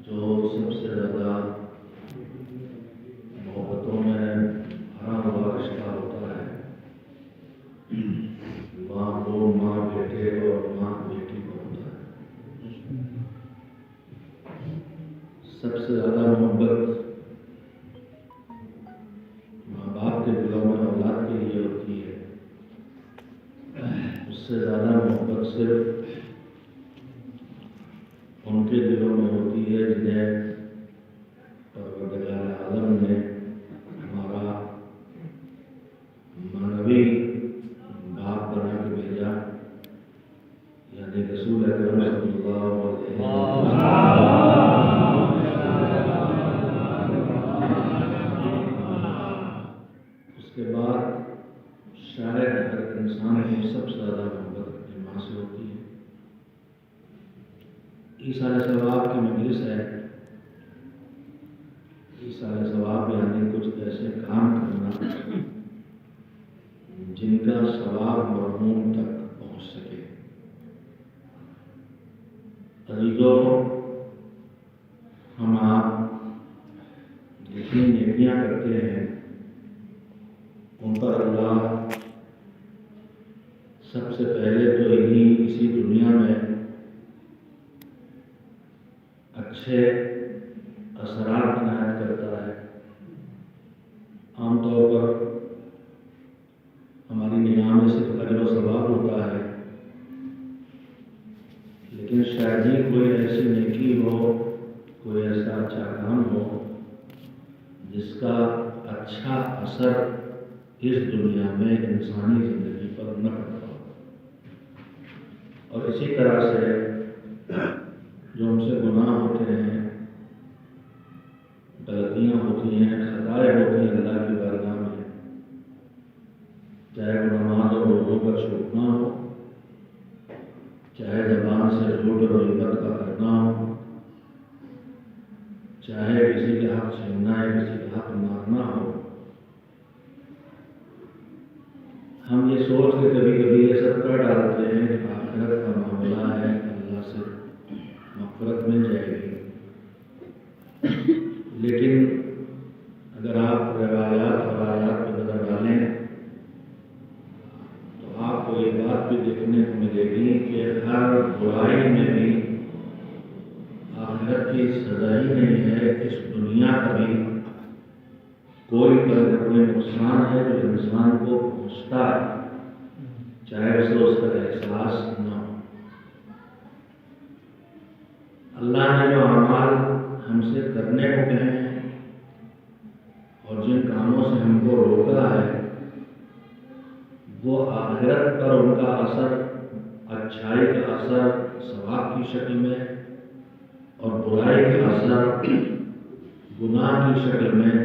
جو سب سے زیادہ محبتوں میں بھرا ہوا رشتہ ہوتا ہے، ماں کو ماں بیٹے اور ماں بیٹی کو ہوتا ہے۔ سب سے زیادہ محبت ماں باپ کے دلوں میں اولاد کے لیے ہوتی ہے، اس سے زیادہ محبت صرف ان کے دلوں میں ہوتی ہے جنہیں پروردگار عالم نے ہمارا معنوی باپ بنا کے بھیجا، یعنی رسول اکرم صلی اللہ علیہ وسلم۔ اس کے بعد شاید ہر انسان کو سب سے زیادہ محبت اپنی ماں سے ہوتی ہے۔ ایصال ثواب کی مجلس ہے۔ ایصال ثواب یعنی کچھ ایسے کام کرنا جن کا ثواب مرحوم تک پہنچ سکے۔ عزیزوں، ہم آپ جتنی نیکیاں کرتے ہیں ان پر اللہ سب سے پہلے تو اسی دنیا میں اچھے اثرات عنایت کرتا ہے۔ عام طور پر ہماری نگاہ میں صرف اجر و ثواب ہوتا ہے، لیکن شاید ہی کوئی ایسی نیکی ہو، کوئی ایسا اچھا کام ہو جس کا اچھا اثر اس دنیا میں انسانی زندگی پر نہ پڑتا ہو۔ اور اسی طرح سے جو ہم سے گناہ ہوتے ہیں، غلطیاں ہوتی ہیں، خطائیں ہوتی ہیں اللہ کی بارگاہ میں، چاہے وہ نماز اور روزوں کا چھوٹنا ہو، چاہے زبان سے جھوٹ اور غیبت کا کرنا ہو، چاہے کسی کے حق چھیننا ہے، کسی کے حق مارنا ہو، ہم یہ سوچ کے کبھی کبھی یہ سب کر ڈالتے ہیں کہ آخرت کا معاملہ ہے، اللہ سے مغفرت مل جائے گی۔ لیکن اگر آپ روایات اور آیات پہ نظر ڈالیں تو آپ کو یہ بات بھی دیکھنے کو ملے گی کہ ہر برائی میں بھی آخرت کی سزا ہی نہیں ہے، اس دنیا کا بھی کوئی کوئی نقصان ہے جو انسان کو پہنچتا ہے، چاہے اسے اس کا احساس نہ ہو۔ اللہ نے جو اعمال ہم سے کرنے کو کہے ہیں اور جن کاموں سے ہم کو روکا ہے، وہ آخرت پر ان کا اثر، اچھائی کا اثر ثواب کی شکل میں اور برائی کا اثر گناہ کی شکل میں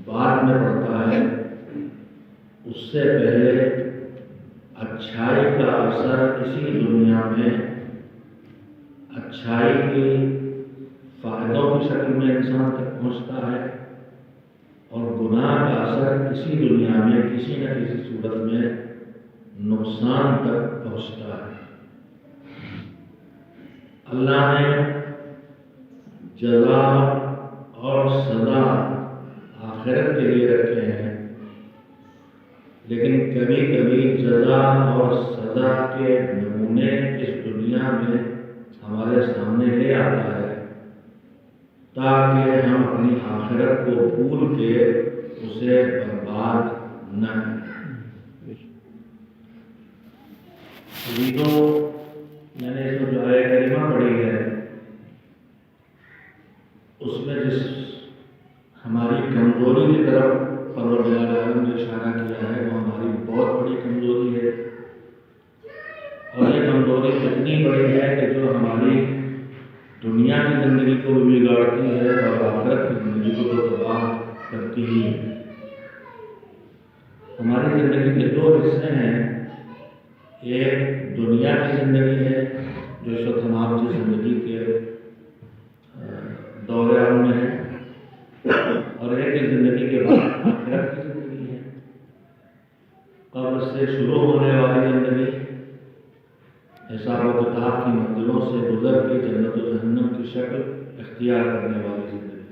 بعد میں پڑتا ہے۔ اس سے پہلے اچھائی کا اثر اسی دنیا میں اچھائی کی فائدوں کی شکل میں انسان تک پہنچتا ہے، اور گناہ کا اثر اسی دنیا میں کسی نہ کسی صورت میں نقصان تک پہنچتا ہے۔ اللہ نے جزا اور سزا آخرت کے لیے رکھے ہیں، لیکن کبھی کبھی جزا اور سزا کے نمونے اس دنیا میں ہمارے سامنے لے آتا ہے تاکہ ہم اپنی آخرت کو بھول کے اسے برباد نہ کریں۔ عزیزوں، میں نے اس میں جو آیت کریمہ پڑھی ہے اس میں جس ہماری کمزوری کی طرف پروردگار عالم نے اشارہ کیا ہے وہ ہماری بہت بڑی کمزوری ہے، اور یہ کمزوری اتنی بڑی ہے کہ جو ہماری دنیا کی زندگی کو بھی بگاڑتی ہے اور آخرت کی زندگی کو تو تباہ کرتی ہی ہے۔ ہماری زندگی کے دو حصے ہیں، ایک دنیا کی زندگی ہے جو اس وقت ہم آپ کی زندگی کے دور عام میں ہے، اور ایک زندگی کے بعد آخرت کی زندگی ہے۔ قبر سے شروع ہونے والی زندگی حساب و کتاب کی منزلوں سے گزر کے جنت و جہنم کی شکل اختیار کرنے والی زندگی۔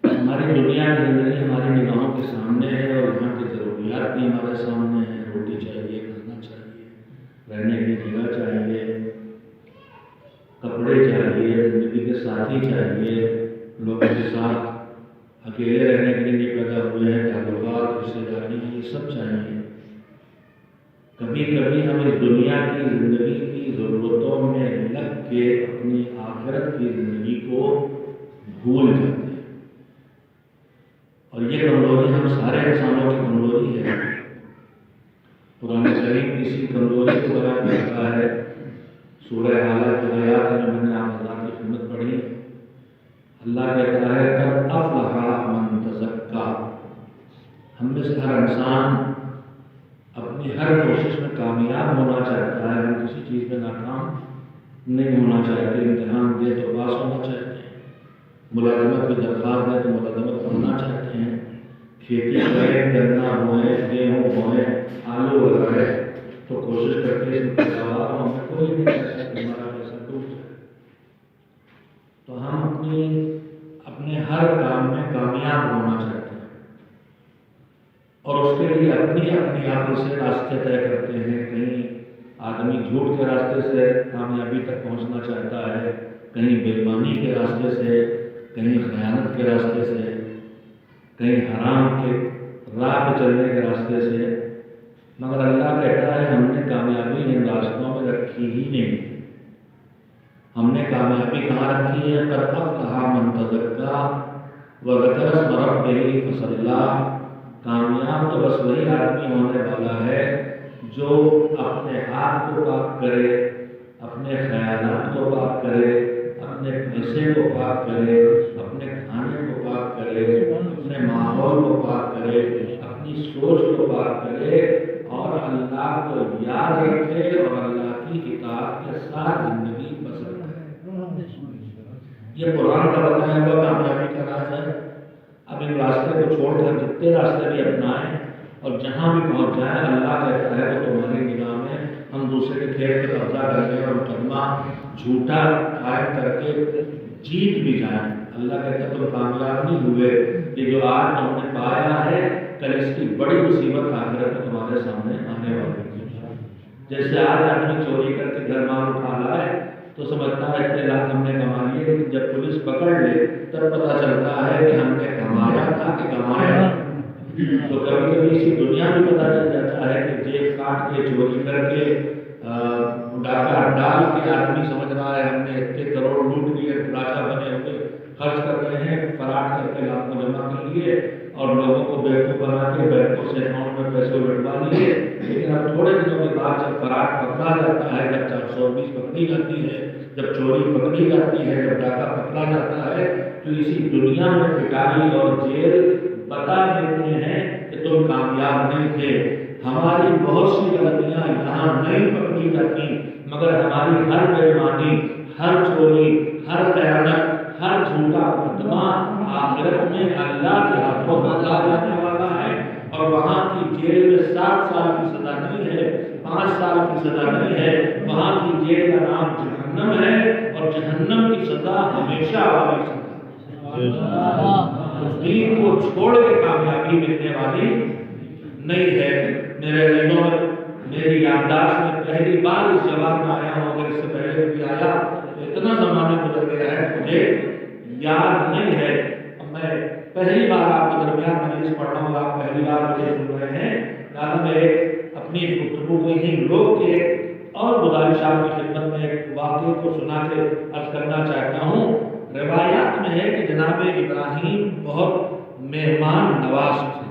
ہماری دنیا کی زندگی ہماری نگاہوں کے سامنے ہے اور یہاں کی ضروریات بھی ہمارے سامنے ہیں۔ روٹی چاہیے، کھانا چاہیے، رہنے کی جگہ چاہیے، کپڑے چاہیے، زندگی کے ساتھی چاہیے، لوگوں کے ساتھ اکیلے رہنے کے لیے پیدا ہوئے ہیں، تعلقات، رشتے داری، یہ سب چاہیے۔ کبھی کبھی ہم اس دنیا کی زندگی کی ضرورتوں میں لگ کے اپنی آخرت کی زندگی کو بھول جاتے ہیں، اور یہ کمزوری ہم سارے انسانوں کی کمزوری ہے۔ قرآن کریم اسی کمزوری کو بیان کرتا ہے۔ سورہ اعلیٰ کی آیات میں میں نے آپ حضرات کی خدمت پڑھی، اللہ کہتا ہے قد افلح من تزکا۔ ہم میں سے ہر انسان اپنی ہر کوشش میں کامیاب ہونا چاہتا ہے، ہم کسی چیز میں ناکام نہیں ہونا چاہتے۔ امتحان دے تو پاس ہونا چاہتے ہیں، ملازمت کی درخواست دے تو ملازمت کرنا چاہتے ہیں، کھیتی کریں، گنا بوئیں، گیہوں بوئیں، آلو لگائیں تو کوشش کرتے ہیں پیداوار ہمیں کوئی نہیں کہتا کہ ہمارا پیسہ ڈوب جائے۔ تو ہم اپنے ہر کام میں کامیاب ہونا چاہتے ہیں، اور اس کے لیے اپنی عقل سے راستے طے کرتے ہیں۔ کہیں آدمی جھوٹ کے راستے سے کامیابی تک پہنچنا چاہتا ہے، کہیں بے ایمانی کے راستے سے، کہیں خیانت کے راستے سے، کہیں حرام کے راہ پہ چلنے کے راستے سے، مگر اللہ کہتا ہے ہم نے کامیابی ان راستوں میں رکھی ہی نہیں۔ ہم نے کامیابی کہاں رکھی ہے؟ قد افلح من تزکا وذکر اسم ربہ فصلی۔ کامیاب تو بس وہی آدمی ہونے والا ہے جو اپنے آپ کو پاک کرے، اپنے خیالات کو پاک کرے، اپنے پیسے کو پاک کرے، اپنے کھانے کو پاک کرے، اپنے ماحول کو پاک کرے، اپنی سوچ کو پاک کرے، اور اللہ کو یاد رکھے اور اللہ کی اطاعت کے ساتھ زندگی بسر کرے۔ یہ قرآن کا بتایا ہوا کامیابی کا راز ہے۔ اب ان راستے کو چھوڑ کر جتنے راستے بھی اپنائیں اور جہاں بھی پہنچ جائیں، اللہ کہتا ہے وہ تمہاری نگاہ میں ہم دوسرے کے کھیت پہ قبضہ کر کے اور مقدمہ جھوٹا قائم کر کے جیت بھی جائیں، اللہ کہتا ہے تم کامیاب نہیں ہوئے۔ یہ جو آج تم نے پایا ہے، کل اس کی بڑی مصیبت آخرت میں تمہارے سامنے آنے والی ہے۔ جیسے آج آدمی چوری کر کے گھر مال اٹھا لائے تو سمجھتا ہے اتنے لاکھ ہم نے کما لیے، لیکن جب پولیس پکڑ لے تب پتہ چلتا ہے کہ ہم نے کمایا تھا کہ کمایا۔ تو کبھی کبھی اسی دنیا میں پتہ چل جاتا ہے کہ جیب کاٹ کے، چوری کر کے، ڈاکہ ڈال کے آدمی سمجھ رہا ہے ہم نے اتنے کروڑ لوٹ لیے، راجا بنے ہوئے خرچ کر رہے ہیں، فراڈ کر کے لاکھوں جمع کر لیے اور لوگوں کو بیوقوف بنا کے بینکوں سے اکاؤنٹ میں پیسے لٹوا لیے۔ لیکن اب تھوڑے دنوں کے بعد جب فراڈ پکڑا جاتا ہے، جب 420 پکڑی جاتی ہے، جب چوری پکڑی جاتی ہے، جب ڈاکہ پکڑا جاتا ہے، تو اسی دنیا میں پٹائی اور جیل بتا دیتے ہیں کہ تم کامیاب نہیں تھے۔ ہماری بہت سی غلطیاں یہاں نہیں پکڑی جاتی، مگر ہماری ہر بے ایمانی، ہر چوری، ہر خیانت، ہر جھوٹا مقدمہ آخرت میں اللہ کے ہاتھوں بدلا جانے والا ہے، اور وہاں کی جیل میں 7 سال کی سزا نہیں ہے، 5 سال کی سزا نہیں ہے، وہاں کی جیل کا نام جہنم ہے، اور جہنم کی سزا ہمیشہ والی سزا ہے۔ دین کو چھوڑ کے کامیابی ملنے والی نہیں ہے۔ میرے عزیزوں، میری یادداشت میں پہلی بار اس جواب میں آیا ہوں، اگر اس سے پہلے بھی آیا تو اتنا زمانہ گزر گیا ہے مجھے یاد نہیں ہے۔ اب میں پہلی بار آپ کے درمیان مجلس پڑھ رہا ہوں، آپ پہلی بار مجھے سن رہے ہیں، لہٰذا میں اپنی گفتگو کو یہیں روک کے اور گزارش آپ کی خدمت میں ایک واقعے کو سنا کے عرض کرنا چاہتا ہوں۔ روایات میں ہے کہ جناب ابراہیم بہت مہمان نواز تھے،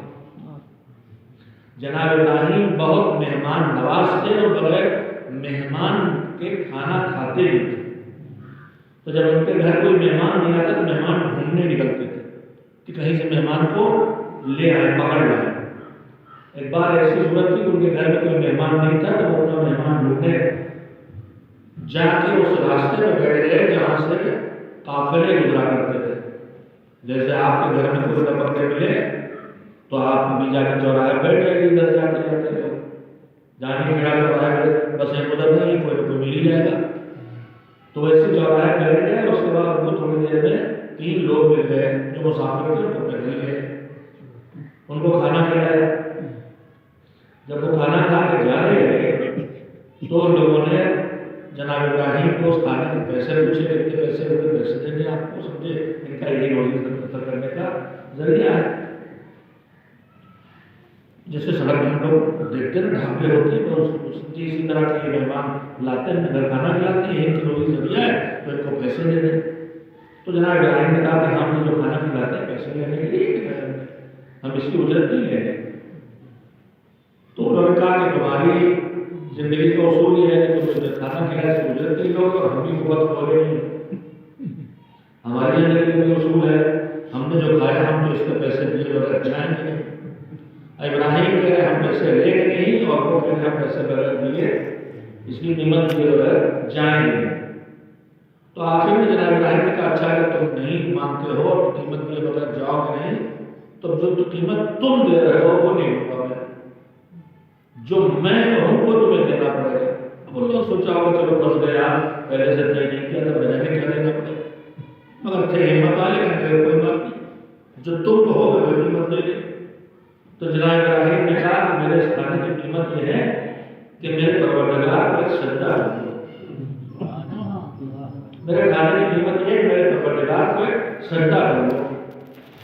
جناب ابراہیم بہت مہمان نواز تھے اور بغیر مہمان کے کھانا کھاتے بھی تھے۔ تو جب ان کے گھر کوئی مہمان نہیں آتا تو مہمان ڈھونڈنے نکلتے تھے کہ کہیں سے مہمان کو لے آئے، پکڑ لائے۔ ایک بار ایسی صورت تھی کہ ان کے گھر میں کوئی مہمان نہیں تھا تو وہ اپنا مہمان ڈھونڈنے جا کے اس راستے میں بیٹھ گئے جہاں سے قافلے گزرا کرتے تھے۔ جیسے آپ کے گھر میں کوئی پکڑے ملے تو آپ بھی جا کے چوراہے بیٹھ جائے گی، ادھر جاتے جاتے ہو جانے کھڑا چوراہے پہ بس ایک ادھر نہیں، کوئی نہ کوئی مل ہی جائے گا۔ تو ویسے چوراہے بیٹھ گئے، اس کے بعد وہ تھوڑی دیر میں 3 لوگ مل گئے جو مسافر تھے، ان کو نکل گئے، ان کو کھانا کھلایا۔ جب وہ کھانا کھا کے جا رہے تو لوگوں نے جناب ابراہیم کو اس کھانے کے پیسے پوچھے، کتنے پیسے ہوئے، پیسے دیں گے آپ کو، سمجھے ان کا یہی روزی خطر کرنے کا ذریعہ ہے۔ جیسے سڑک میں ہم لوگ دیکھتے ہیں ڈھابے ہوتے ہیں تو اسی طرح کے مہمان لاتے ہیں، گھر کھانا کھلاتے ہیں، ان کی روزی ذریعہ ہے تو ان کو پیسے دے دیں۔ تو جناب ابراہیم نے کہا کہ ہم جو کھانا کھلاتے ہیں پیسے لینے کے لیے ہم اس کی اجرت نہیں لیں گے۔ تو انہوں نے کہا کہ تمہاری زندگی کا اصول یہ ہے کہ تم مجھے کھانا کھلائے تو اجرت نہیں لو گے، اور ہم بھی بہت بولے نہیں، ہماری زندگی کا اصول ہے ہم نے جو کھایا ہم تو اس کے پیسے دیے بغیر جائیں گے۔ ابراہیم کہہ رہے ہم پیسے لے گے نہیں، اور وہ کہہ رہے ہم پیسے بغیر دیے اس کی قیمت دیے بغیر جائیں گے۔ تو آخر میں جناب ابراہیم نے کہا اچھا اگر تم نہیں مانتے ہو اور قیمت دیے بغیر جاؤ گے نہیں تو جو قیمت تم دے رہے ہو وہ نہیں ہوگا، میں جو میں کہوں وہ تمہیں دینا پڑے گا۔ اب انہوں نے سوچا ہوگا چلو بس گیا، پہلے سے طے نہیں کیا تو میں نے کیا دینا پڑے گا، مگر تھے ہمت والے کہ کوئی بات نہیں، جو تم کہو گے وہ قیمت دے دیں۔ تو جناب ابراہیم نے کہا کہ میرے اس کھانے کی قیمت یہ ہے کہ میرے پروردگار کو ایک سجدہ دو، میرے کھانے کی قیمت یہ ہے کہ میرے پروردگار کو ایک سجدہ دو۔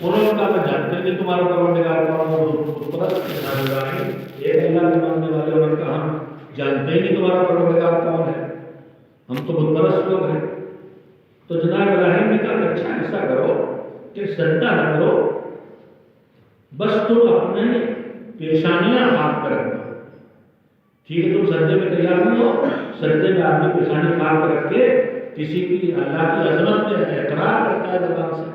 انہوں نے کہا میں جانتے ہیں کہ تمہارا پروردگار کون ہے، بت پرست جناب ابراہیم ایک اللہ کے ماننے والے، انہوں نے کہا ہم جانتے ہی نہیں تمہارا پروردگار کون ہے، ہم تو بت پرست لوگ ہیں۔ تو جناب ابراہیم نے کہا کہ اچھا ایسا کرو کہ سجدہ نہ کرو، بس تم اپنے پیشانیاں خاک پر رکھو، ٹھیک ہے، تم سجدے میں تیار نہیں ہو، سجدے میں اپنی پیشانی خاک پر رکھ کے کسی کی اللہ کی عظمت میں اقرار کرتا ہے زبان سے،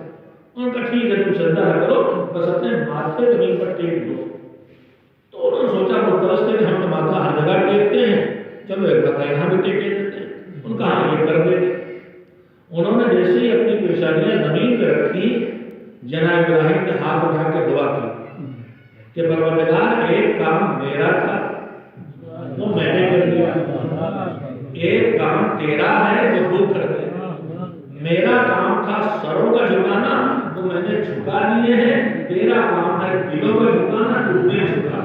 ان کا ٹھیک ہے تم سجدہ نہ کرو، بس اپنے ماتھے زمین پر ٹیک دو۔ تو انہوں نے سوچا بت پرست ہے کہ ہم تو ماتھا ہر جگہ ٹیکتے ہیں، چلو ایک بتا یہاں بھی ٹیکے دیتے ہیں، ان کا ہاں یہ کر دیں۔ انہوں نے جیسے ہی اپنی پیشانیاں زمین پہ رکھی، جناب ابراہیم نے ہاتھ اٹھا کے دعا کی کہ پروردگار ایک کام میرا تھا وہ میں نے کر دیا، ایک کام تیرا ہے وہ تو کر دے، میرا کام تھا سروں کا جھکانا وہ میں نے جھکا لیے ہیں، تیرا کام ہے دلوں کا جھکانا تو نے جھکا۔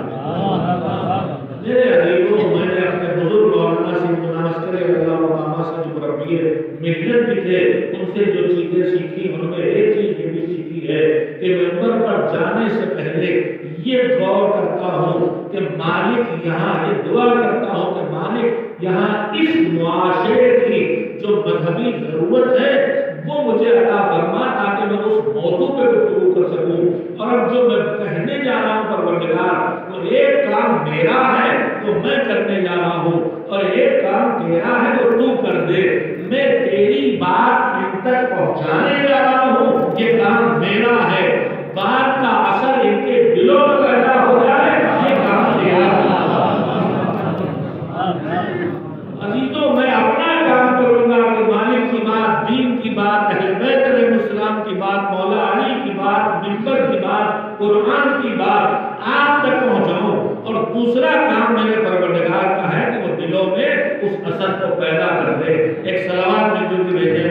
میرے عزیزوں میں نے اپنے بزرگ مولانا سیدنا عسکری اللہ مقامہ سے جو مربی محنت بھی تھے ان سے جو چیزیں سیکھی ان میں ایک چیز یہ بھی سیکھی ہے کہ ممبر پر جانے سے پہلے یہ غور کرتا ہوں کہ مالک یہاں، یہ دعا کرتا ہوں کہ مالک یہاں اس معاشرے کی جو مذہبی ضرورت ہے وہ مجھے عطا فرما تاکہ میں اس موضوع پہ گفتگو کر سکوں، اور اب جو میں کہنے جا رہا ہوں پروردگار وہ ایک کام میرا ہے وہ میں کرنے جا رہا ہوں، اور ایک کام تیرا ہے وہ تو کر دے، میں تیری بات ان تک پہنچانے جا رہا ہوں، یہ کام میرا ہے، بات کا اثر ان کے دلوں میں پیدا ہو جائے یہ کام تیرا ہے۔ عزیزوں میں اپنا کام کروں گا کہ مالک کی بات، دین کی بات، اہل بیت علیہ السلام کی بات، مولا علی کی بات، منبر کی بات، قرآن کی بات آپ تک پہنچاؤں، اور دوسرا کام میرے پروردگار کا ہے کہ وہ دلوں میں اس اثر کو پیدا کر دے۔ ایک صلوات میں جو بھی بھیجے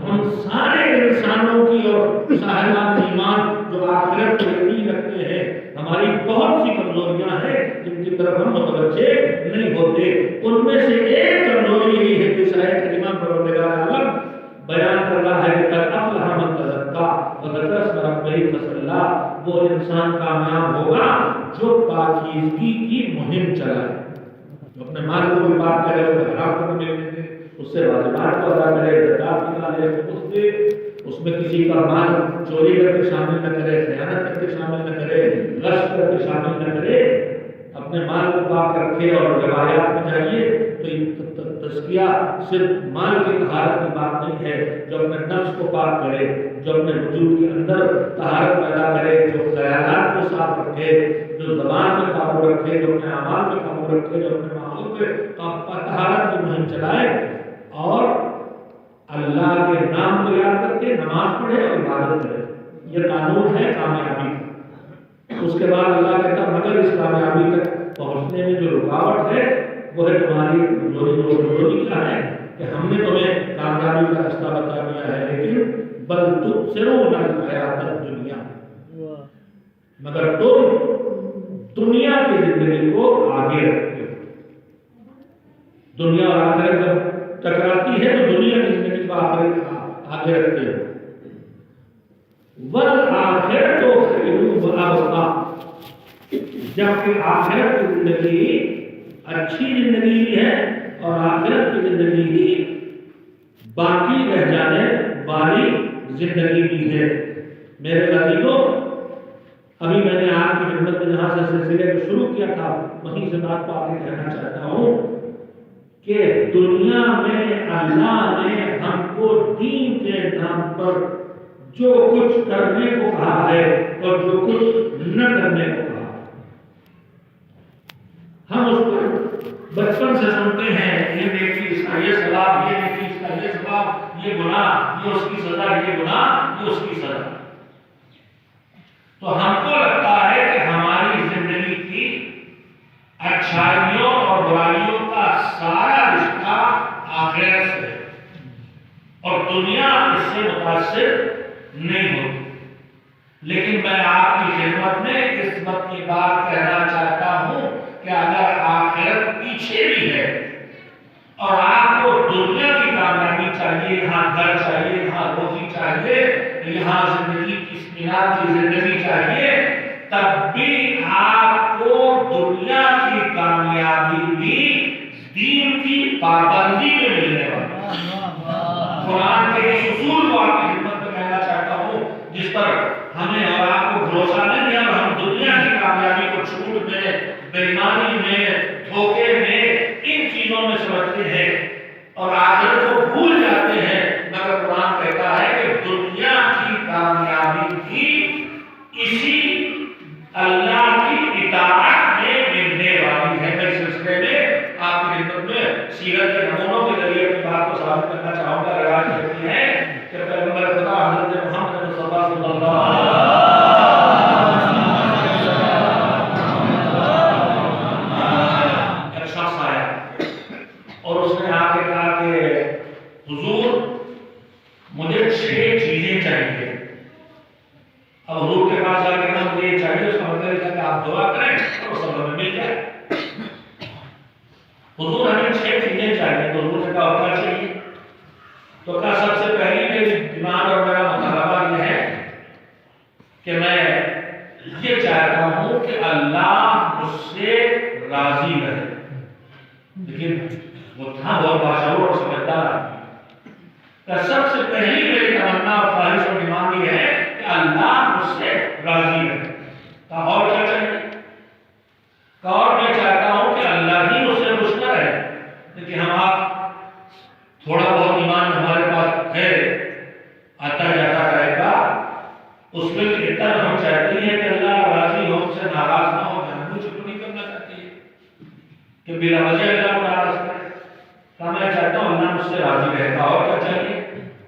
ہم سارے انسانوں کی اور صاحبان ایمان جو آخرت کو یقین رکھتے ہیں، ہماری بہت سی کمزوریاں ہیں جن کی طرف ہم متوجہ نہیں ہوتے، ان میں سے ایک کمزوری یہی ہے کہ شاید کلمہ پروردگار عالم بیان کر رہا ہے کہ قد افلح من تزکا وذکر اسم ربہ فصلی، وہ انسان کامیاب ہوگا جو پاکیزگی کی مہم چلائے، جو اپنے مال کو بھی پاک کرے، اس کو حرام کو بھی دے، اس سے واجبات کو ادا کرے، زکات نکالے، خمس دے، اس میں کسی کا مال چوری کر کے شامل نہ کرے، خیانت کر کے شامل نہ کرے، غصب کر کے شامل نہ کرے، اپنے مال کو پاک رکھے۔ اور روایات میں جائیے تو تزکیہ صرف مال کی طہارت کی بات نہیں ہے، جو اپنے نفس کو پاک کرے، جو اپنے وجود کے اندر طہارت پیدا کرے، جو خیالات کو صاف رکھے، جو زبان میں قابو رکھے، جو اپنے اعمال میں قابو رکھے، جو اپنے ماحول پہ طہارت کی مہم چلائے، اور اللہ کے نام کو یاد کر کے نماز پڑھے اور عبادت کرے۔ یہ قانون ہے کامیابی کا۔ اس کے بعد اللہ کہتا مگر اس کامیابی تک پہنچنے میں جو رکاوٹ ہے وہ ہے تمہاری روزی کیا ہے کہ ہم نے تمہیں کامیابی کا راستہ بتا دیا ہے، لیکن بل تبصرون الحیات الدنیا، مگر تم دنیا کی زندگی کو آگے رکھتے ہو۔ دنیا اور آخرت جب ٹکراتی ہے تو دنیا کی زندگی کو آگے رکھتے ہو۔ والآخرۃ خیر وابقیٰ، جبکہ آخرت کی زندگی اچھی زندگی بھی ہے اور آخرت کی زندگی ہی باقی رہ جانے والی زندگی بھی ہے۔ میرے عزیزوں، ابھی میں نے آپ کی خدمت میں جہاں سے سلسلے کو شروع کیا تھا وہیں سے بات کو آگے کہنا چاہتا ہوں کہ دنیا میں اللہ نے ہم کو دین کے نام پر جو کچھ کرنے کو کہا ہے اور جو کچھ نہ کرنے کو کہا، ہم اس کو بچپن سے سنتے ہیں، یہ نیکی اس کا یہ ثواب، یہ نیکی اس کا یہ ثواب، یہ گناہ یہ اس کی سزا، یہ گناہ یہ اس کی سزا۔ تو ہم کو لگتا ہے کہ ہماری زندگی کی اچھائیوں اور برائیوں کا سارا رشتہ آخرت سے اور دنیا اس سے متاثر نہیں ہوتی۔ لیکن میں آپ کی خدمت میں اس وقت کی بات کہنا چاہتا ہوں کہ اگر آخرت پیچھے بھی ہے اور آپ کو دنیا کی کامیابی چاہیے، یہاں گھر چاہیے، یہاں روزی چاہیے، یہاں زندگی کی اطمینان کی زندگی چاہیے، تب بھی آپ کو دنیا کی کامیابی بھی دین کی پابندی میں ملنے والی۔ قرآن کے اس اصول کو آپ کی خدمت میں کہنا چاہتا ہوں جس پر ہمیں اور آپ کو بھروسہ نہیں ہے، اور ہم دنیا کی کامیابی کو جھوٹ میں، بے ایمانی میں، دھوکے میں، ان چیزوں میں سمجھتے ہیں اور آخرت کو بھول جاتے ہیں۔ مگر قرآن کہتا ہے کہ دنیا کی کامیابی بھی اسی اللہ کی اطاعت میں ملنے والی ہے۔ میں اس سلسلے میں آپ کی خدمت میں سیرت کے نمونوں کے ذریعے اپنی بات کو ثابت کرنا چاہوں گا۔ روایت کرتی ہے کہ پیغمبر خدا حضرت محمد مصطفیٰ صلی اللہ علیہ وسلم ایک شخص آیا اور اس نے آ کے کہا کہ حضور مجھے 6 چیزیں چاہیے۔ اب حضور کے پاس آ کے کہا مجھے یہ چاہیے، اس کا مطلب ہے کہ آپ دعا کریں اور سب ہمیں مل جائے۔ حضور ہمیں 6 چیزیں چاہیے۔ تو حضور نے کہا کیا چاہیے؟ تو کہا سب سے پہلی میری ڈیمانڈ اور میرا مطالبہ یہ ہے کہ میں یہ چاہتا ہوں کہ اللہ مجھ سے راضی رہے۔ لیکن وہ تھا بہت باشعور اور سمجھدار آدمی، کہ سب سے پہلی میری تمنا اور خواہش اور ڈیمانڈ یہ ہے کہ اللہ مجھ سے راضی رہے۔ کہا اور کیا چاہیے؟ کہا اور میں چاہتا ہوں کہ اللہ ہی مجھ سے خوش نہ رہے، لیکن ہم آپ تھوڑا بہت ایمان ہمارے پاس ہے، آتا جاتا رہے گا، اس میں اتنا ہم چاہتے ہیں کہ اللہ راضی ہو، ہم سے ناراض نہ ہو، جان بوجھ کے نہیں کرنا چاہتی ہے کہ بلا وجہ اللہ کو ناراض کرے۔ کہا میں چاہتا ہوں اللہ مجھ سے راضی رہے گا، اور کیا چاہیے؟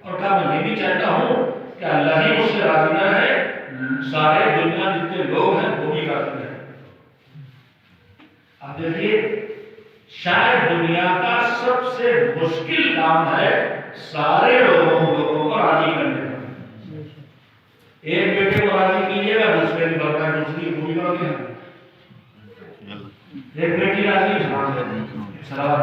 اور کہا میں یہ بھی چاہتا ہوں کہ اللہ ہی مجھ سے راضی نہ رہے، سارے دنیا جتنے لوگ ہیں وہ بھی راضی رہے۔ اب دیکھیے، شاید دنیا کا سب سے مشکل کام ہے سارے لوگوں کو راضی کرنے کا۔ ایک بیٹے کو راضی کیجیے گا، دوسرے کی بات ہے، دوسری کی پوری کرو گے۔ ایک بیٹی راضی ہے، سلام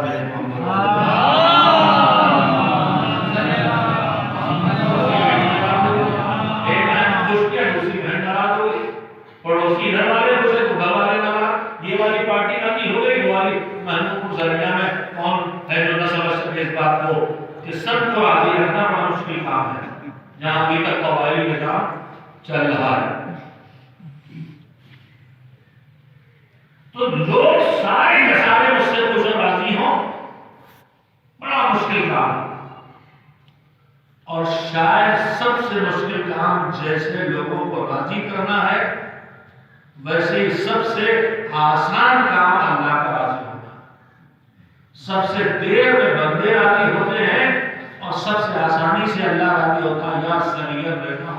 پڑوسی گھر والے دوسرے کو گھر والے ناراض، یہ والی پارٹی راضی ہو گئی، وہ والی محمود ذریعہ میں کون ہے جو نہ سمجھ سکے اس بات کو کہ سب کو راضی رکھنا بڑا مشکل کام ہے، جہاں ابھی تک قبائلی نظام چل رہا ہے۔ تو لوگ سارے کے سارے مجھ سے خوش اور راضی ہوں، بڑا مشکل کام ہے۔ اور شاید سب سے مشکل کام جیسے لوگوں کو راضی کرنا ہے، ویسے ہی سب سے آسان کام اللہ کا راضی ہونا۔ سب سے دیر میں بندے راضی ہوتے ہیں اور سب سے آسانی سے اللہ راضی ہوتا ہے۔ یا سریعت رہنا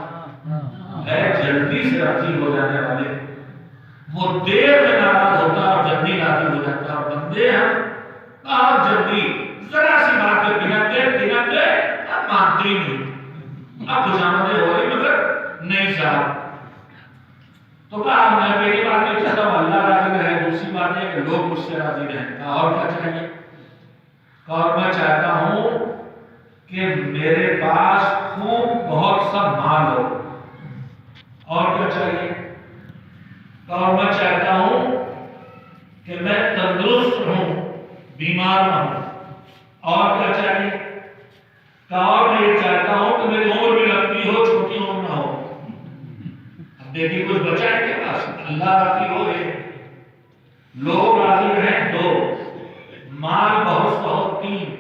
ہے، جلدی سے راضی ہو جانے والے وہ دیر میں ناراض ہوتا ہے اور جلدی راضی ہو جاتا ہے، اور بندے ہم بہت جلدی ذرا سی بات پہ دنک دے اب مانتے ہی نہیں، اب خوشامدیں ہو رہی مگر نہیں صاحب۔ تو کہا میں پہلی بات یہ چاہتا ہوں اللہ راضی رہے، دوسری بات ہے کہ لوگ مجھ سے راضی رہیں، کہا اور کیا چاہیے؟ کہا اور میں چاہتا ہوں کہ میرے پاس خوب بہت سا مال ہو، اور کیا چاہیے؟ اور میں چاہتا ہوں کہ میں تندرست ہوں، بیمار نہ ہوں، اور کیا چاہیے؟ اور میں یہ چاہتا ہوں کہ میری عمر بھی لمبی ہو، چھوٹی عمر نہ ہو۔ اب دیکھیے کچھ بچا ہے کے پاس؟ اللہ راضی ہو ایک، لوگ راضی رہیں دو، مال بہت سا ہو تین،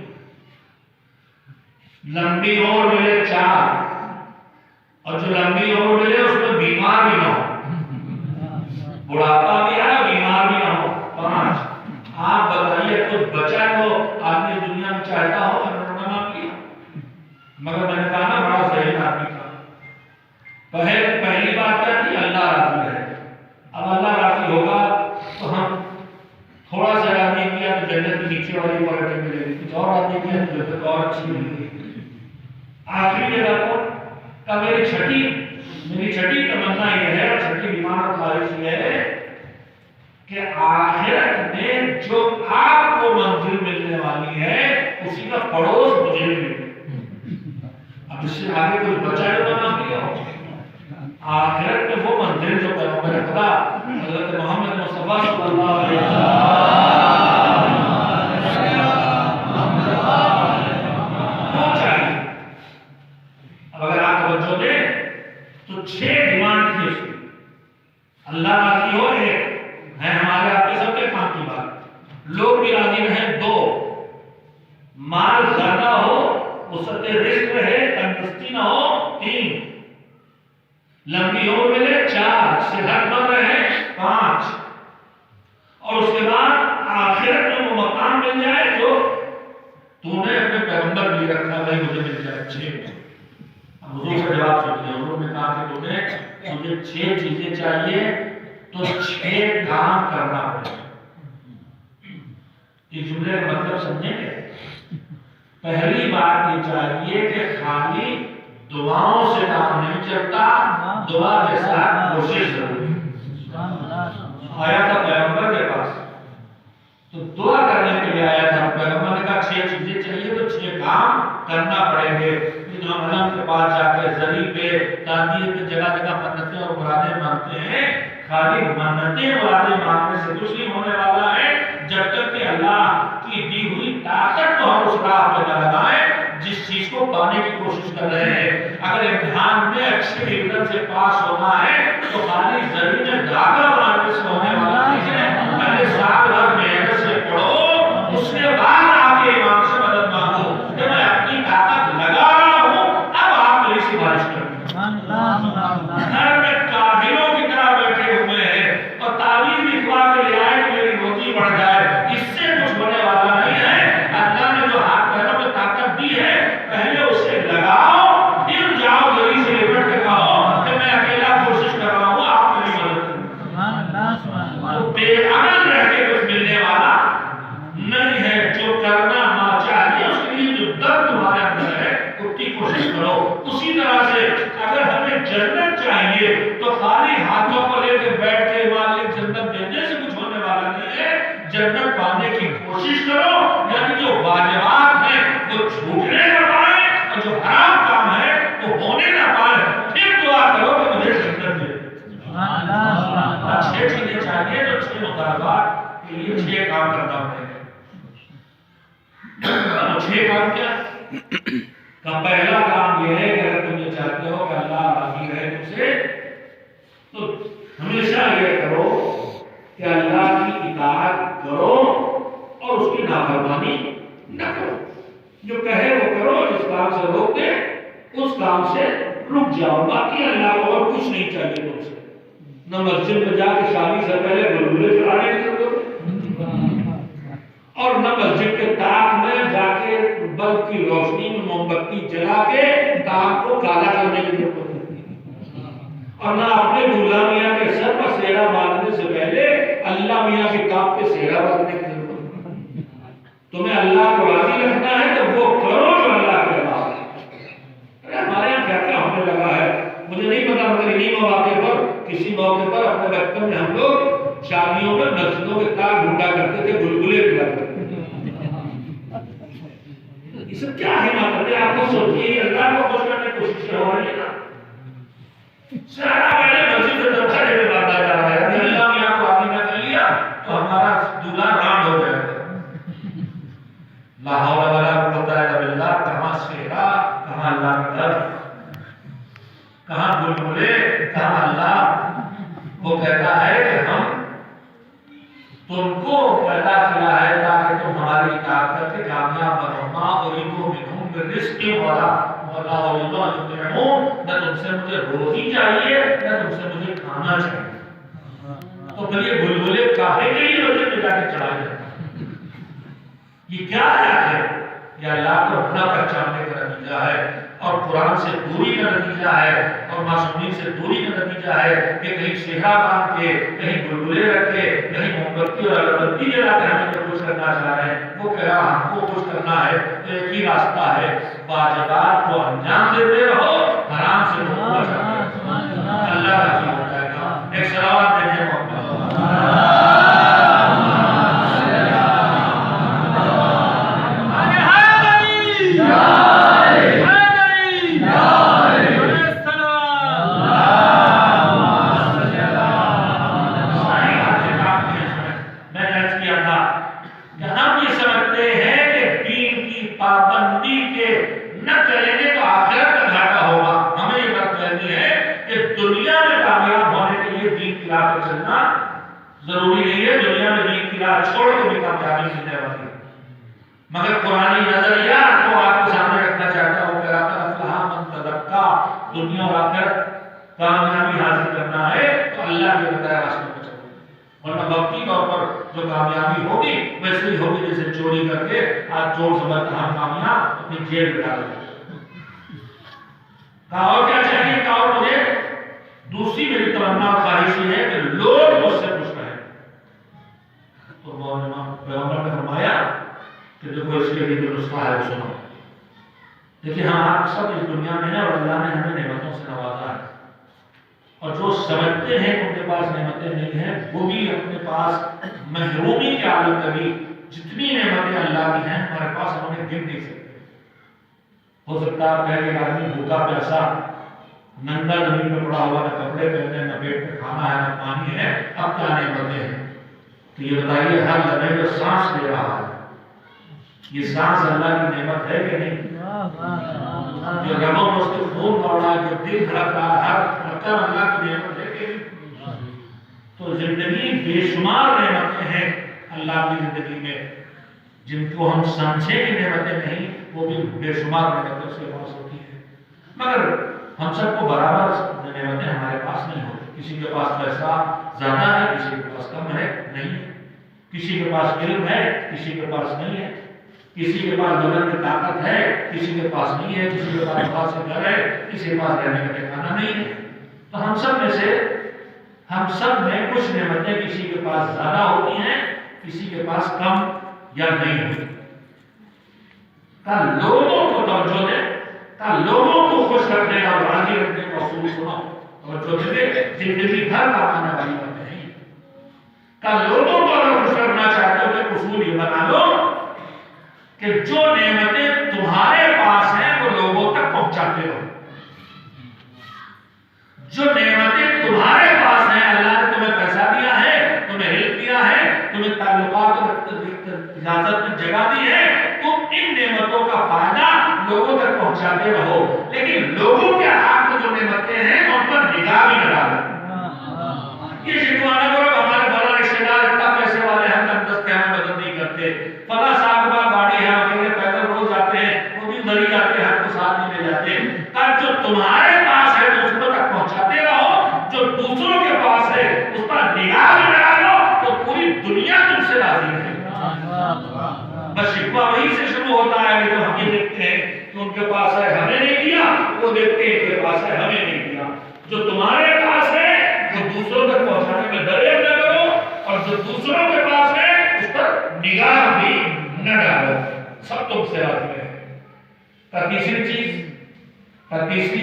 لمبی عمر ملے چار، اور جو لمبی عمر ملے اس میں بیمار بھی نہ ہو، بڑھاپا بھی آئے بیمار بھی نہ ہو، پانچ۔ آپ بتائیے کچھ بچا ہو آدمی دنیا میں چاہتا ہو؟ مگر میں نے کہا نا بڑا ذہین آدمی تھا۔ پہلی بات کیا تھی؟ اللہ راضی ہے۔ اب اللہ راضی ہوگا تو ہم تھوڑا سا راضی کیا تو جنت کی نیچے والی کوالٹی ملے گی، کچھ اور راضی کیا تو جنت اور اچھی ملے گی۔ آخری جگہ پر میری چھٹی تمنا یہ ہے، اور چھٹی ایمان اور خواہش یہ ہے کہ آخرت میں جو آپ کو منزل ملنے والی ہے اسی کا پڑوس مجھے بھی ملے۔ اب اس سے آگے کچھ بچا ہے تو نہ کیا ہو۔ آخرت میں وہ منزل جو پیغمبر خدا حضرت محمد مصطفیٰ صلی اللہ علیہ وہ چاہیے۔ اب اگر آپ توجہ دیں تو 6 ڈیمانڈ تھی اس کی۔ اللہ راضی ہو ایک ہے، ہمارے آپ کے سب کے کام کی بات، لوگ بھی راضی رہیں دو، مال زیادہ ہو، وسعت رزق رہے، تندرستی نہ ہو تین، لمبی عمر ملے چار، صحت مند رہے پانچ، اور اس کے بعد آخرت میں وہ مقام مل جائے جو تو نے اپنے پیغمبر بھی رکھا بھائی مجھے مل جائے 6۔ اب حضور کا جواب سنیے، حضور نے کہا کہ تمہیں 6 چیزیں چاہیے تو 6 کام کرنا پڑے۔ یہ جملے کا مطلب سمجھیں گے؟ پہلی بات یہ چاہیے کہ خالی دعاؤں سے کام نہیں چلتا، دعا کے ساتھ کوشش ضروری ہے۔ آیا تھا پیغمبر کے پاس تو دعا کرنے کے لیے آیا تھا، پیغمبر نے کہا 6 چیزیں چاہیے تو 6 کام کرنا پڑیں گے۔ علم کے پاس جا کے زری پہ تعبیر پہ جگہ جگہ منتیں اور مرادیں مانگتے ہیں، خالی منتیں مرادیں مانگنے سے کچھ نہیں ہونے والا ہے جب تک کہ اللہ کی دی ہوئی طاقت کو ہم اس راہ پہ نہ لگائیں جس چیز کو پانے کی کوشش کر رہے ہیں۔ اگر امتحان میں اچھے ڈویژن سے پاس ہونا ہے تو خالی زری میں داخلہ بنانے سے ہونے والا نہیں ہے، پہلے سال بھر محنت سے پڑھو، اس کے بعد آپ کے امام سے مدد مانگو کہ میں اپنی طاقت لگا رہا ہوں، اب آپ میری سفارش کریں۔ گھر میں کاہلوں کی طرح بیٹھے ہوئے ہیں اور تعویذ لکھوا کے لے آئے کہ میری روزی بڑھ جائے، اس سے کچھ ہونے والا نہیں ہے۔ اللہ نے جو ہاتھ پیروں میں طاقت دی ہے پہلے اسے لگاؤ، پھر جاؤ زری سے لپٹ کے کہو کہ میں اکیلا کوشش کر رہا ہوں، آپ میری مدد کریں۔ تو بے عمل رہ کے کچھ ملنے والا نہیں ہے، جو کرنا نہ چاہیے اس کے لیے جو درد تمہارے اندر ہے اٹھی کوشش کرو۔ اسی طرح سے اگر ہمیں جنت چاہیے تو خالی ہاتھوں کو لے کے بیٹھ کے مالک جنت دینے سے کچھ ہونے والا نہیں ہے، جنت پانے کی کوشش کرو، یعنی جو واجبات ہیں وہ چھوٹنے نہ پائے اور جو حرام کام ہے وہ ہونے نہ پائے، پھر دعا کرو کہ مجھے جنت دے۔ 6 چیزیں چاہیے تو 6 مطالبات کے لیے 6 کام کرنا پڑے گا۔ 6 کام کیا؟ کا پہلا کام یہ ہے کہ اگر تم یہ چاہتے ہو کہ اللہ راضی رہے تم سے تو ہمیشہ یہ کرو کہ اللہ کی اطاعت کرو اور اس کی نافرمانی نہ کرو، جو کہے وہ کرو، جس کام سے روک دے اس کام سے رک جاؤ، باقی اللہ کو اور کچھ نہیں چاہیے تم سے۔ نہ مسجد میں جا کے شادی سے پہلے گلگلے چڑھانے کی ضرورت اور نہ مسجد کے طاق میں جا کے بلب کی روشنی میں موم بتی جلا کے طاق کو کالا کرنے کی ضرورت ہے، اور نہ اپنے دولہا میاں کے سر پر سہرا باندھنے سے پہلے اللہ میاں کے کاپ پہ سہرا باندھنے کی ضرورت ہے۔ تمہیں اللہ کو راضی رکھنا ہے تو وہ کرو جو اللہ کے بعد ہے۔ ہمارے یہاں کیا کیا ہونے لگا ہے مجھے نہیں پتا، مگر انہی مواقع پر کسی موقع پر اپنے بچپن میں ہم لوگ شادیوں میں مسجدوں کے تار ڈھونڈا کرتے تھے، گلگلے پلا کرتے تھے۔ یہ سب کیا حماقت ہے؟ آپ کو سوچیے، اللہ کو خوش کرنے کی کوشش ہو رہی ہے نا۔ سارا پہلے مسجد سے دفتر میں باندھا جا رہا ہے، اگر اللہ میاں کو راضی نہ کر لیا تو ہمارا دولہا رانڈ ہو جائے گا۔ لا حول ولا قوت الا باللہ، کہاں سہرا، کہاں اللہ کا در، کہاں بلبلے، کہاں اللہ۔ وہ کہتا ہے کہ ہم تم کو پیدا کیا ہے تاکہ تم ہماری اطاعت کر کے کامیاب بنو۔ ما اريد منهم من رزق ولا اريد ان يطعمون، نہ تم سے مجھے روزی چاہیے نہ تم سے مجھے کھانا چاہیے۔ تو پھر یہ بلبلے کاہے کے لیے مسجد میں جا کے چڑھائے جاتے ہیں؟ یہ کیا ہے؟ یہ اللہ کو نہ پہچاننے کا نتیجہ ہے، اور قرآن سے دوری کا نتیجہ ہے، اور معصومین سے دوری کا نتیجہ ہے کہ کہیں سہرا باندھ کے، کہیں بلبلے رکھ کے، کہیں موم بتی اور اگربتی جلا کے ہمیں تو خوش کرنا چاہ رہے ہیں۔ وہ کہہ رہا ہم کو خوش کرنا ہے تو ایک ہی راستہ ہے، واجبات کو انجام دیتے رہو، حرام سے روکو بچاتے رہو، اللہ راضی ہو جائے گا۔ ایک صلوات دیجیے محمد۔ چلنا ضروری نہیں ہے، دنیا میں دین کی راہ چھوڑ کے بھی کامیابی ملنے والی ہے، مگر قرآنی نظریہ کو آپ کے سامنے رکھنا چاہتا ہوں کہ افلاح من تزکا، دنیا اور آخرت کامیابی حاصل کرنا ہے تو اللہ کے بتائے راستے پہ چلو، ورنہ وقتی طور پر جو کامیابی ہوگی ویسے ہی ہوگی جیسے چوری کر کے آج چور سمجھتا ہم کامیاب اپنی جیل میں ڈال دیں۔ کہا اور کیا چاہیے؟ کہا اور مجھے دوسری میری تمنا اور خواہش یہ ہے کہ لوگ مجھ سے خوش رہیں۔ تو پیغمبر نے فرمایا کہ دیکھو اس کے لیے جو نسخہ ہے وہ سنو۔ دیکھیے ہم آپ سب اس دنیا میں ہیں اور اللہ نے ہمیں نعمتوں سے نوازا ہے، اور جو سمجھتے ہیں ان کے پاس نعمتیں نہیں ہیں وہ بھی اپنے پاس محرومی کے عالم میں بھی جتنی نعمتیں اللہ کی ہیں ہمارے پاس ہم انہیں گن نہیں سکتے۔ ہو سکتا ہے کہ آدمی بھوکا پیاسا ننگا زمین میں پڑا ہوا، نہ کپڑے پہنے، نہ پیٹ میں کھانا ہے، نہ پانی ہے، اب کیا نعمتیں ہیں؟ تو یہ بتائیے ہر لمحے جو سانس لے رہا ہے یہ سانس اللہ کی نعمت ہے کہ نہیں؟ جو رگوں میں اس کے خون دوڑ رہا ہے، جو دل دھڑک رہا ہے، ہر دھڑکن اللہ کی نعمت ہے کہ نہیں؟ تو زندگی بے شمار نعمتیں ہیں اللہ کی زندگی میں، جن کو ہم سمجھے کہ نعمتیں نہیں، وہ بھی بے شمار نعمتوں سے باعث ہوتی ہیں، مگر ہم سب کو برابر نعمتیں ہمارے پاس نہیں ہوتی۔ کسی کے پاس پیسہ زیادہ ہے، کسی کے پاس کم ہے، نہیں ہے، کسی کے پاس علم ہے، کسی کے پاس نہیں ہے، کسی کے پاس بدن کی طاقت ہے، کسی کے پاس نہیں ہے، کسی کے پاس خاص گھر ہے، کسی کے پاس رہنے کا ٹھکانہ نہیں ہے۔ تو ہم سب میں کچھ نعمتیں کسی کے پاس زیادہ ہوتی ہیں، کسی کے پاس کم یا نہیں ہوتی۔ لوگوں کو توجہ دیں، لوگوں کو خوش رکھنے اور راضی رکھنے کا اصول سنو، اور جو زندگی بھر کام آنے والی باتیں ہیں۔ لوگوں کو اگر خوش رکھنا چاہتے ہو تو اصول یہ بنا لو کہ جو نعمتیں تمہارے پاس ہیں وہ لوگوں تک پہنچاتے رہو۔ جو نعمتیں تمہارے پاس ہیں، اللہ نے تمہیں پیسہ دیا ہے، تمہیں علم دیا ہے، تمہیں تعلقات اور اجازت میں جگہ دی ہے، تم ان نعمتوں کا فائدہ لوگوں تک پہنچاتے رہو، لیکن لوگوں کے ہاتھ میں جو نعمتیں ہیں ان پر نگاہ بھی نہ ڈالو۔ یہ شکوہ نہ کرو کہ ہمارے فلاں رشتے دار اتنا پیسے والے ہیں، ہم دست ہمیں مدد نہیں کرتے، فلاں صاحب کا گاڑی ہے، اکیلے پیدل روز جاتے ہیں، وہ بھی ادھر ہی جاتے ہیں، ہم کو ساتھ نہیں لے جاتے۔ جو تمہارے پاس ہے دوسروں تک پہنچاتے رہو، جو دوسروں کے پاس ہے اس پر نگاہ بھی نہ ڈالو، تو پوری دنیا تم سے راضی ہے۔ بس شکوہ وہی سے شروع ہوتا ہے کہ ہم یہ دیکھتے ہیں کہ ان کے پاس ہے ہمیں نہیں دیا، وہ دیکھتے ہیں ان کے پاس ہے ہمیں نہیں دیا۔ جو تمہارے پاس ہے وہ دوسروں تک پہنچانے میں دریغ نہ کرو، اور جو دوسروں کے پاس ہے اس پر نگاہ بھی نہ ڈالو، سب تم سے راضی ہے۔ تیسری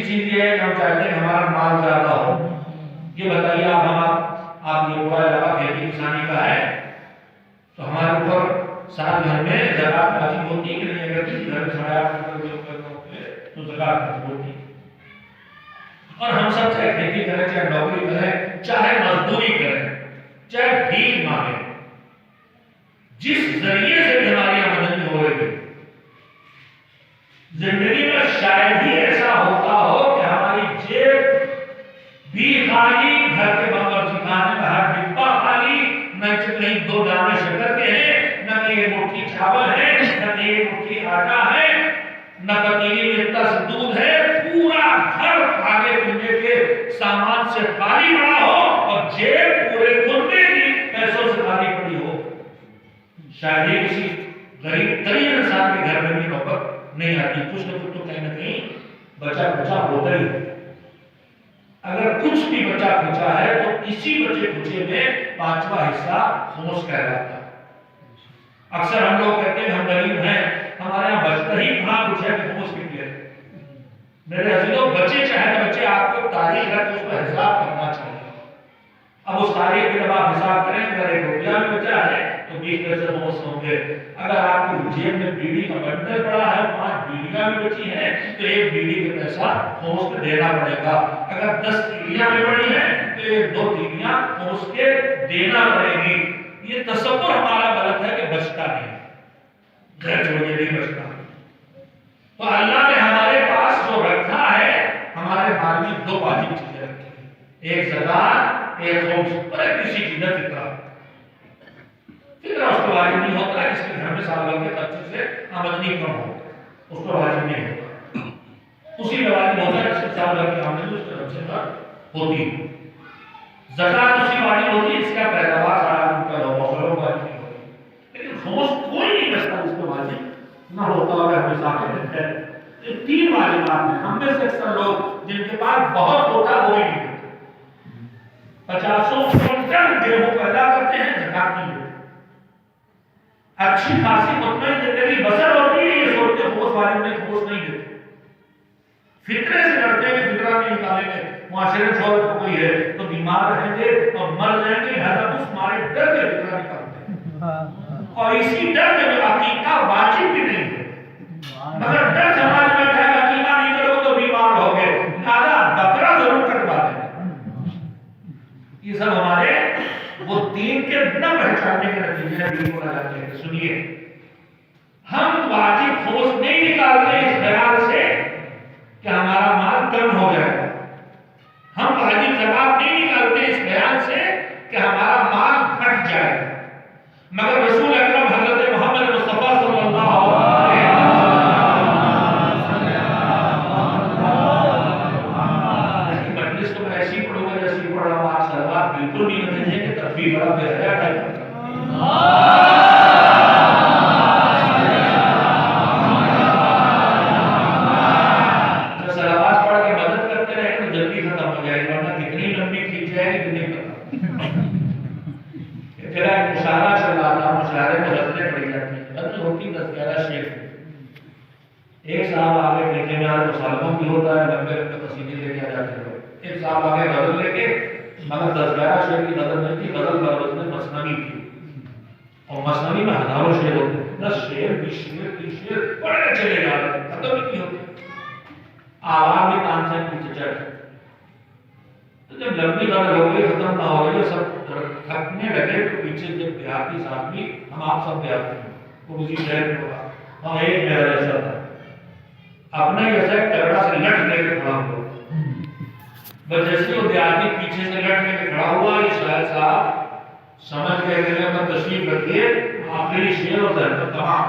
چیز یہ ہے کہ ہم چاہتے ہیں ہمارا مال زیادہ ہو۔ یہ بتائیے آپ یہ پورا علاقہ کھیتی کسانی کا ہے تو ہمارے اوپر سال بھر میں زکات واجب ہوتی ہے کہ نہیں؟ اگر کسی گھر میں 8.5 تو زکات واجب ہوتی ہے۔ اور ہم سب چاہے کھیتی کریں، چاہے نوکری کریں، چاہے مزدوری کریں، چاہے بھیک مانگیں، جس ذریعے سے بھی ہماری آمدنی ہو رہی ہے، زندگی میں شاید ہی ایسا ہوتا ہو کہ ہماری جیب بھی خالی، گھر کے باورچی خانے کا ہر ڈبہ خالی، نہ کہیں 2 دانے شکر کے ہیں، نہ کہیں 1 مٹھی چاول ہے، نہ کہیں 1 مٹھی آٹا ہے، نہ پتیلی میں اتنا سا دودھ ہے، پورا گھر کھانے پینے کے سامان سے خالی پڑا ہو اور جیب پورے کنبے کی پیسوں سے خالی پڑی ہو۔ شاید ہی کسی غریب ترین انسان کے گھر میں بھی نوبت نہیں آتی، کچھ نہ کچھ تو کہیں نہ کہیں بچا کھچا ہوتا ہی ہے۔ اگر کچھ بھی بچا کھچا ہے تو اسی بچے کھچے میں 5واں حصہ خمس کہلاتا ہے۔ اکثر ہم لوگ کہتے ہیں ہم غریب ہیں، ہمارے یہاں بچتا ہی کہاں کچھ ہے کہ خمس کے لیے۔ میرے عزیزوں، بچے چاہے بچے آپ کو تاریخ ہے تو اس کا حساب کرنا چاہیے۔ اب اس تاریخ کے جب آپ حساب کریں، اگر 1 روپیہ میں بچا ہے تو 20 پیسے خمس ہوں گے۔ اگر آپ کی جیب میں بیڑی کا بنڈل پڑا ہے، 5 بیڑیاں بھی بچی ہیں تو 1 بیڑی کے پیسہ خمس پہ دینا پڑے گا۔ اگر 10 تیلیاں بھی پڑی ہیں تو 1-2 تیلیاں خمس کے دینا پڑے گی۔ یہ تصور ہمارا غلط ہے کہ بچتا نہیں، گھر چھوڑیے نہیں بچتا۔ تو اللہ نے ہمارے پاس جو رکھا ہے، ہمارے مال میں 2 واجب چیزیں رکھی ہیں، ایک زکات، ایک خمس، اور ایک کسی چیز ہے فطرہ۔ فطرہ اس کو واجب نہیں ہوتا ہے، جس کے گھر میں سال بھر کے خرچے سے آمدنی کم ہو، اس کو واجب نہیں ہوتا۔ اسی میں واجب ہوتا ہے جس کے سال بھر کی آمدنی اس کے خرچے پر ہوتی ہے۔ زکات اسی واجب ہوتی ہے جس کا پیداوار سارا روپیہ ہو، فصلوں کو واجب نہیں ہوتی۔ لیکن خمس کوئی نہیں بچتا جس پہ واجب نہ ہوتا اگر ہم حساب کرتے ہیں۔ یہ 3 واجبات ہیں۔ ہم میں سے اکثر لوگ جن کے پاس بہت ہوتا وہ بھی نہیں دیتے، 50 کنٹل گیہوں پیدا کرتے ہیں، زکات نہیں دیتے۔ اچھی خاصی مطمئن زندگی بسر ہوتی ہے، یہ سوچتے خمس واجب نہیں، خمس نہیں دیتے۔ فطرے سے ڈرتے ہیں کہ فطرہ نہیں نکالیں گے، معاشرے میں شہرت ہو گئی ہے تو بیمار رہیں گے اور مر جائیں گے، لہذا اس مارے ڈر کے فطرہ نکالتے ہیں۔ اور اسی ڈر میں عقیقہ واجب بھی نہیں ہے، مگر ڈر سماج میں ہے کہ عقیقہ نہیں کرو تو بیمار ہو گئے، لہذا بکرا ضرور کٹوا دیں۔ یہ سب ہمارے وہ دین کے نہ پہچاننے کے نتیجے میں دین کو نہ جانتے ہیں۔ سنیے، ہم واجب خمس نہیں نکالتے اس خیال سے کہ ہمارا مال کم ہو جائے گا، ہم واجب زکات نہیں نکالتے اس خیال سے کہ ہمارا مال گھٹ جائے گا، مگر رسول اکرم حضرت محمد مصطفیٰ صلی اللہ علیہ وسلم مجلس کو میں ایسی پڑھوں گا جیسی پڑھ رہا ہوں، آپ سلوات بالکل نہیں بتائیں کہ تکبیر بڑا بے حیا ٹائپ کا۔ مشاعرہ چل رہا تھا، مشاعرے میں غزلیں پڑھی جاتی ہیں، غزل ہوتی 10-11 شعر۔ ایک صاحب آگے لکھنے میں آج مصالحوں بھی ہوتا ہے، لمبے لمبے قصیدے لے کے آ جاتے ہیں۔ ایک صاحب آگے غزل لے کے، مگر 10-11 شعر کی غزل نہیں تھی، غزل بروز میں مثنوی تھی، اور مثنوی میں ہزاروں شعر ہوتے ہیں، 10 شعر 20 شعر 30 شعر پڑھے چلے جا رہے ہیں، ختم نہیں ہوتے، آواز بھی کان سے پیچھے چڑھ۔ تو جب لمبی غزل ہو گئی، ختم نہ ہو رہی، سب تھکنے لگے تو پیچھے جب دیہاتی صاحب بھی، ہم آپ سب دیہاتی ہیں، وہ اسی شہر میں ہوگا، ہاں ایک میرا جیسا تھا، اپنا ہی ایسا ایک تگڑا سے لٹ لے کے کھڑا ہوا، بس جیسے وہ دیہاتی پیچھے سے لٹ لے کے کھڑا ہوا، یہ شاعر صاحب سمجھ کے کہ میں تشریف رکھیے، آخری شعر اور ذہن تمام۔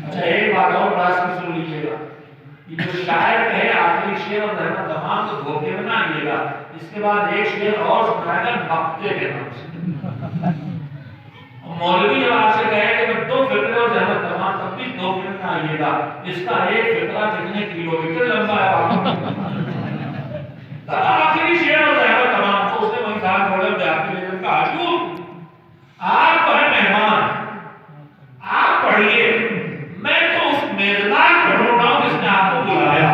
اچھا ایک بات اور راز کی سن لیجیے گا، یہ جو شاعر کہے آخری شعر اور ذہن تمام تو دھوکے میں نہ آئیے گا، اس کے بعد ایک شعر اور سنائے گا نقطے کے نام سے۔ مولوی جب آپ سے کہے کہ میں 2 فقرے اور ذہن تمام، تب بھی دھوکے میں نہ آئیے گا، اس کا ایک فقرہ کتنے کلومیٹر لمبا ہے آخری شعر اور زہر تمام تو اس نے وہی کہا تھوڑے دیہاتی لیڈر کا حضور آپ ہیں مہمان، آپ پڑھیے، میں تو اس میزبان کو ڈھونڈ رہا ہوں جس نے آپ کو بلایا۔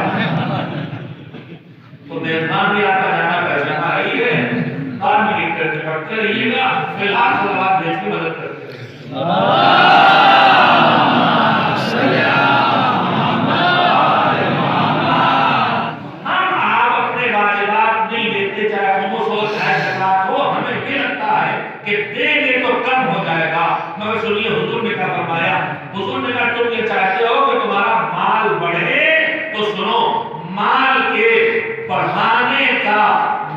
تو میزبان بھی آپ کا جانا پہچانا آئی ہے، بعد میں ایک کرتے پڑھتے رہیے گا، فی الحال صلوات بھیج کی مدد کرتے رہیے۔ کہ دیں گے تو کم ہو جائے گا، مگر سنیے حضور نے کیا فرمایا؟ حضور نے کہا تم یہ چاہتے ہو کہ تمہارا مال بڑھے، تو سنو مال کے بڑھانے کا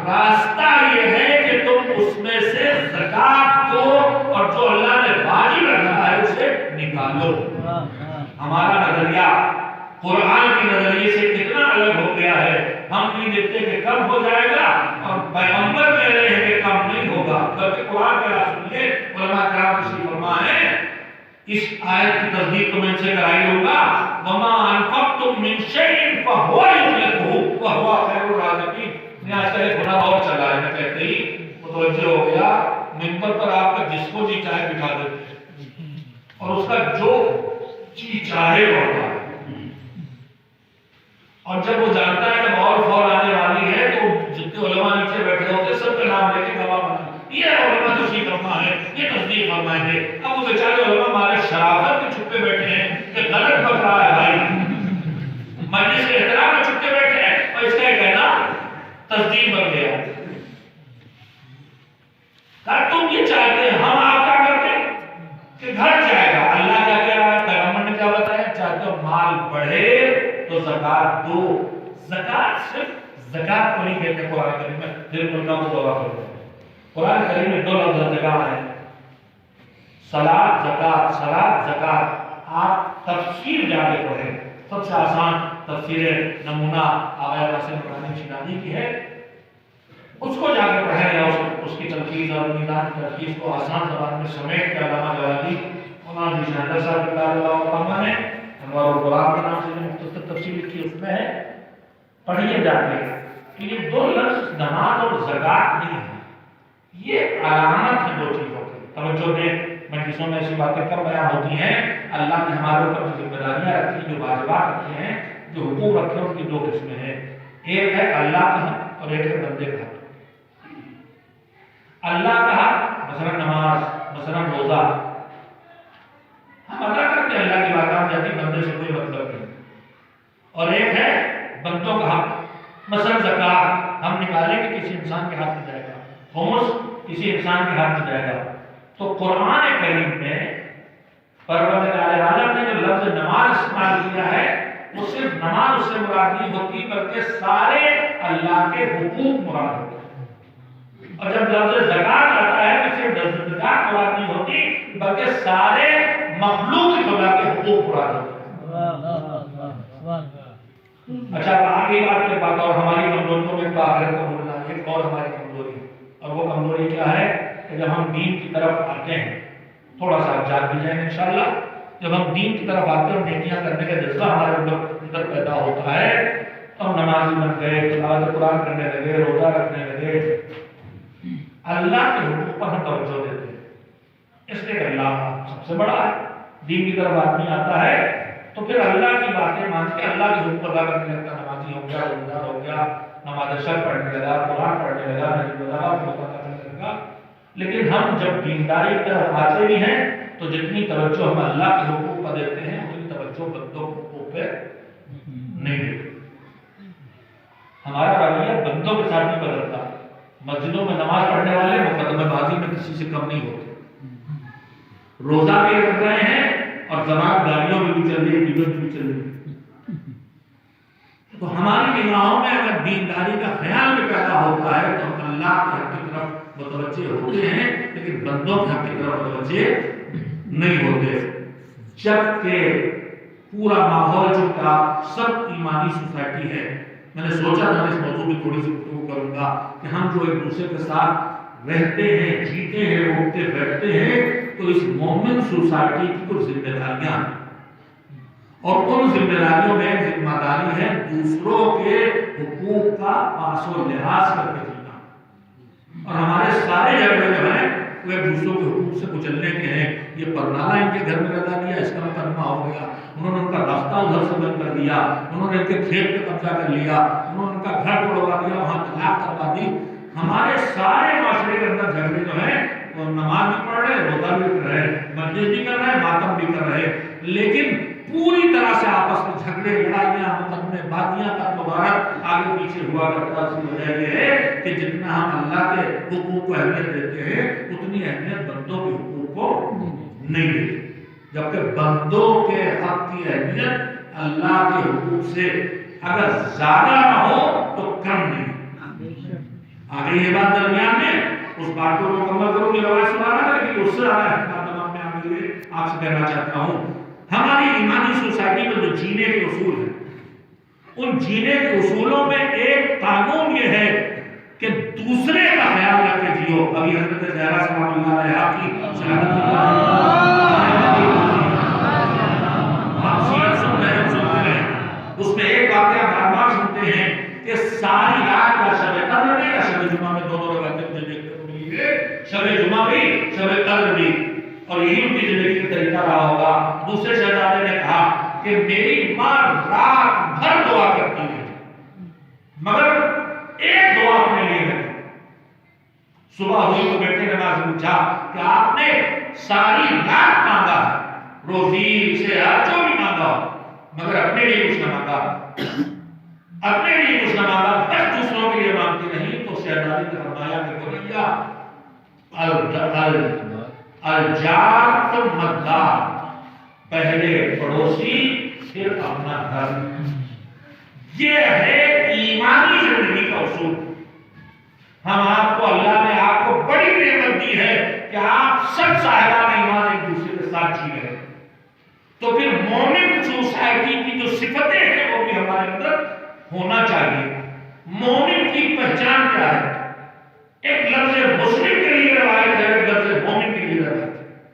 راستہ یہ ہے کہ تم اس میں سے زکات دو اور جو اللہ نے واجب رکھا ہے اسے نکالو۔ ہمارا نظریہ قرآن کے نظریے سے کتنا الگ ہو گیا ہے۔ ہم نہیں دیکھتے کہ کم ہو جائے گا اور پیغمبر کہہ رہے ہیں کہ کم نہیں ہوگا، بلکہ قرآن کہہ رہا سنیے، علماء کرام تشریف فرما ہے اس آیت کی تصدیق تو میں ان سے کرائی لوں گا، وما انفقتم من شیء فهو یخلفہ وهو خیر الرازقین۔ میں آج کل گناہ اور چلا ہے، میں کہتے ہی متوجہ ہو گیا منبر پر آپ کا جس کو جی چاہے بٹھا دیتے اور اس کا جو جی چاہے وہ ہوتا ہے، اور جب وہ جانتا ہے کہ اور فور آنے والی ہے تو جتنے علماء نیچے بیٹھے ہوتے سب کا نام لے کے گواہ بنا، یہ علماء تشریف فرما ہے، یہ تصدیق فرمائیں گے۔ اب وہ بیچارے علماء ہمارے شرافت کے چھپے بیٹھے ہیں کہ غلط بک رہا ہے بھائی، مجلس کے احترام میں چھپے بیٹھے ہیں اور اس کا کہنا تصدیق بن گیا۔ تم یہ چاہتے ہیں، ہم آپ کا کرتے ہیں کہ گھٹ جائے گا۔ اللہ کیا کہہ رہا ہے، پیغمبر نے کیا بتایا؟ چاہتے ہو مال بڑھے تو زکات دو۔ زکات صرف زکات کو نہیں کہتے قرآن کریم میں، دل ملکہ کو گواہ کرتے ہیں۔ قرآن کریم میں دو لفظ جگہ ہیں، صلاۃ زکات، صلاۃ زکات۔ آپ تفسیر جا کے پڑھیں، سب سے آسان تفسیر نمونہ آغا قاسم نورانی شینانی کی ہے، اس کو جا کے پڑھیں یا اس کی تلخیص اور میدان کی تلخیص کو آسان زبان میں سمیٹ کے علامہ جوالی مولانا شہزاد صاحب اللہ نے انوار القرآن کے نام سے جو مختصر تفسیر لکھی اس میں ہے، پڑھیے جا کے کہ یہ دو لفظ نماز اور زکات نہیں ہے، یہ علامت ہے دو چیزوں کی۔ توجہ دیں، مجلسوں میں ایسی باتیں کم بیان ہوتی ہیں۔ اللہ نے ہمارے اوپر جو ذمہ داریاں رکھی، جو واجبات رکھے ہیں، جو حقوق رکھے ہیں، ان کی دو قسمیں ہیں، ایک ہے اللہ کا حق اور ایک ہے بندے کا حق۔ اللہ کا حق مثلا نماز، مثلا روزہ ہم ادا کرتے ہیں، اللہ کی بارگاہ جاتی بندے سے کوئی مطلب نہیں، اور ایک ہے بندوں کا حق، مثلا زکات ہم نکالیں کہ کسی انسان کے ہاتھ میں جائے گا، خمس کسی انسان کے ہاتھ میں جائے گا۔ تو قرآن کریم میں پروردگار عالم نے جو لفظ نماز استعمال کیا ہے وہ صرف نماز اس سے مراد نہیں ہوتی، بلکہ سارے اللہ کے حقوق مراد ہوتے ہیں۔ اور جب لفظ زکات آتا ہے تو صرف زکات مراد نہیں ہوتی، بلکہ سارے مخلوق خدا کے حقوق مراد ہوتے ہیں۔ اچھا آگے بات کے بعد، اور ہماری کمزوریوں میں آخرت کو بولنا ایک اور ہماری کمزوری ہے، اور وہ کمزوری کیا ہے کہ جب ہم دین کی طرف آتے ہیں، تھوڑا سا جاگ بھی جائیں انشاءاللہ، جب ہم دین کی طرف آتے ہیں اور نیکیاں کرنے کا جذبہ ہمارے اندر پیدا ہوتا ہے تو ہم نمازی بن گئے، تلاوت قرآن کرنے لگے، روزہ رکھنے لگے، اللہ کے حقوق پر ہم توجہ دیتے ہیں، اس لیے کہ اللہ سب سے بڑا ہے۔ دین کی طرف آدمی آتا ہے تو پھر اللہ کی باتیں مان کے اللہ کے حقوق ادا کرنے لگتا، نمازی ہو گیا، روزہ ہو گیا، نماز شب پڑھنے لگا، قرآن پڑھنے لگا، روزہ کرنے لگا۔ لیکن ہم جب دینداری کی طرف آتے بھی ہیں تو جتنی توجہ ہم اللہ کے حقوق پر دیتے ہیں اتنی توجہ بندوں کے حقوق پہ نہیں دیتے۔ ہمارا رویہ بندوں کے ساتھ نہیں بدلتا۔ مسجدوں میں نماز پڑھنے والے مقدمہ بازی میں کسی سے کم نہیں ہوتے، روزہ بھی رکھ رہے ہیں اور زبان گاڑیوں میں بھی چل رہی ہے، ڈیبٹ بھی چل رہی ہے۔ تو ہماری نگاہوں میں اگر دینداری کا خیال بھی پیدا ہوتا ہے تو ہم اللہ کے حق کی طرف متوجہ ہوتے ہیں، لیکن بندوں کے حق کی طرف متوجہ نہیں ہوتے۔ جبکہ پورا ماحول جو کا سب ایمانی سوسائٹی ہے، میں نے سوچا تھا اس موضوع میں تھوڑی سی گفتگو کروں گا کہ ہم جو ایک دوسرے کے ساتھ رہتے ہیں، جیتے ہیں، اٹھتے بیٹھتے ہیں، تو اس مومن سوسائٹی کی کچھ ذمہ داریاں ہیں، اور ان ذمہ داریوں میں ایک ذمہ داری ہے دوسروں کے حقوق کا پاس و لحاظ کر کے چلنا. اور ہمارے سارے جھگڑے جو ہیں وہ ایک دوسروں کے حقوق سے کچلنے کے ہیں. یہ پرنالہ ان کے گھر میں لگا دیا، اس کا مقدمہ ہو گیا، انہوں نے ان کا راستہ ادھر سے بند کر دیا، انہوں نے ان کے کھیت پہ قبضہ کر لیا، انہوں نے ان کا گھر توڑوا دیا، وہاں طلاق کروا دی. ہمارے سارے معاشرے کے اندر جھگڑے جو ہیں وہ نماز بھی پڑھ رہے، روزہ بھی کر رہے، مسجد بھی کر رہے، ماتم بھی کر رہے، لیکن پوری طرح سے آپس میں جھگڑے، لڑائیاں، مقدمے بازیاں کا مبارک آگے پیچھے ہوا کرتا. اس کی وجہ یہ ہے کہ جتنا ہم اللہ کے حقوق کو اہمیت دیتے ہیں اتنی اہمیت بندوں کے حقوق کو نہیں دیتے. جبکہ بندوں کے حق کی اہمیت اللہ کے حقوق سے اگر زیادہ نہ ہو تو کم نہیں. آگے یہ بات درمیان میں اس بات کو مکمل کروں گی، روایت سنانا تھا لیکن اس سے زیادہ احکام تمام میں آگے ہوئے آپ سے کہنا چاہتا ہوں. ہماری ایمانی سوسائٹی میں جو جینے کے اصول ہیں، ان جینے کے اصولوں میں ایک قانون یہ ہے کہ دوسرے کا خیال رکھ کے جیو. ابھی حضرت زہرا سلام اللہ علیہا کی شہادت سنتے رہے، اس میں ایک واقعہ بار بار سنتے ہیں کہ ساری رات کا شب قدر میں یا شب جمعہ میں دونوں رکعتیں مجھے دیکھنے کو ملی ہے، شب جمعہ بھی شب قدر بھی، اور یہی ان کی زندگی کا طریقہ رہا ہوگا. دوسرے شہزادے نے کہا کہ میری ماں رات بھر دعا کرتی ہے مگر ایک دعا اپنے لیے ہے. صبح ہوئی تو بیٹے نے ماں سے پوچھا کہ آپ نے ساری رات مانگا روزی سے جو بھی مانگا مگر اپنے لیے کچھ نہ مانگا، اپنے لیے کچھ نہ مانگا، بس دوسروں کے لیے مانگتی نہیں. تو شہزادی نے فرمایا کہ بھیا الجار تو مددار، پہلے پڑوسی پھر اپنا گھر. یہ ہے ایمانی زندگی کا اصول. ہم آپ کو، اللہ نے آپ کو بڑی نعمت دی ہے کہ آپ سب صاحبان ایمان ایک دوسرے کے ساتھ جی رہے. تو پھر مومن سوسائٹی کی جو صفتیں ہیں وہ بھی ہمارے اندر ہونا چاہیے. مومن کی پہچان کیا ہے؟ ایک لفظ مسلم کے لیے روایت ہے، ایک لفظ مومن کے لیے روایت ہے.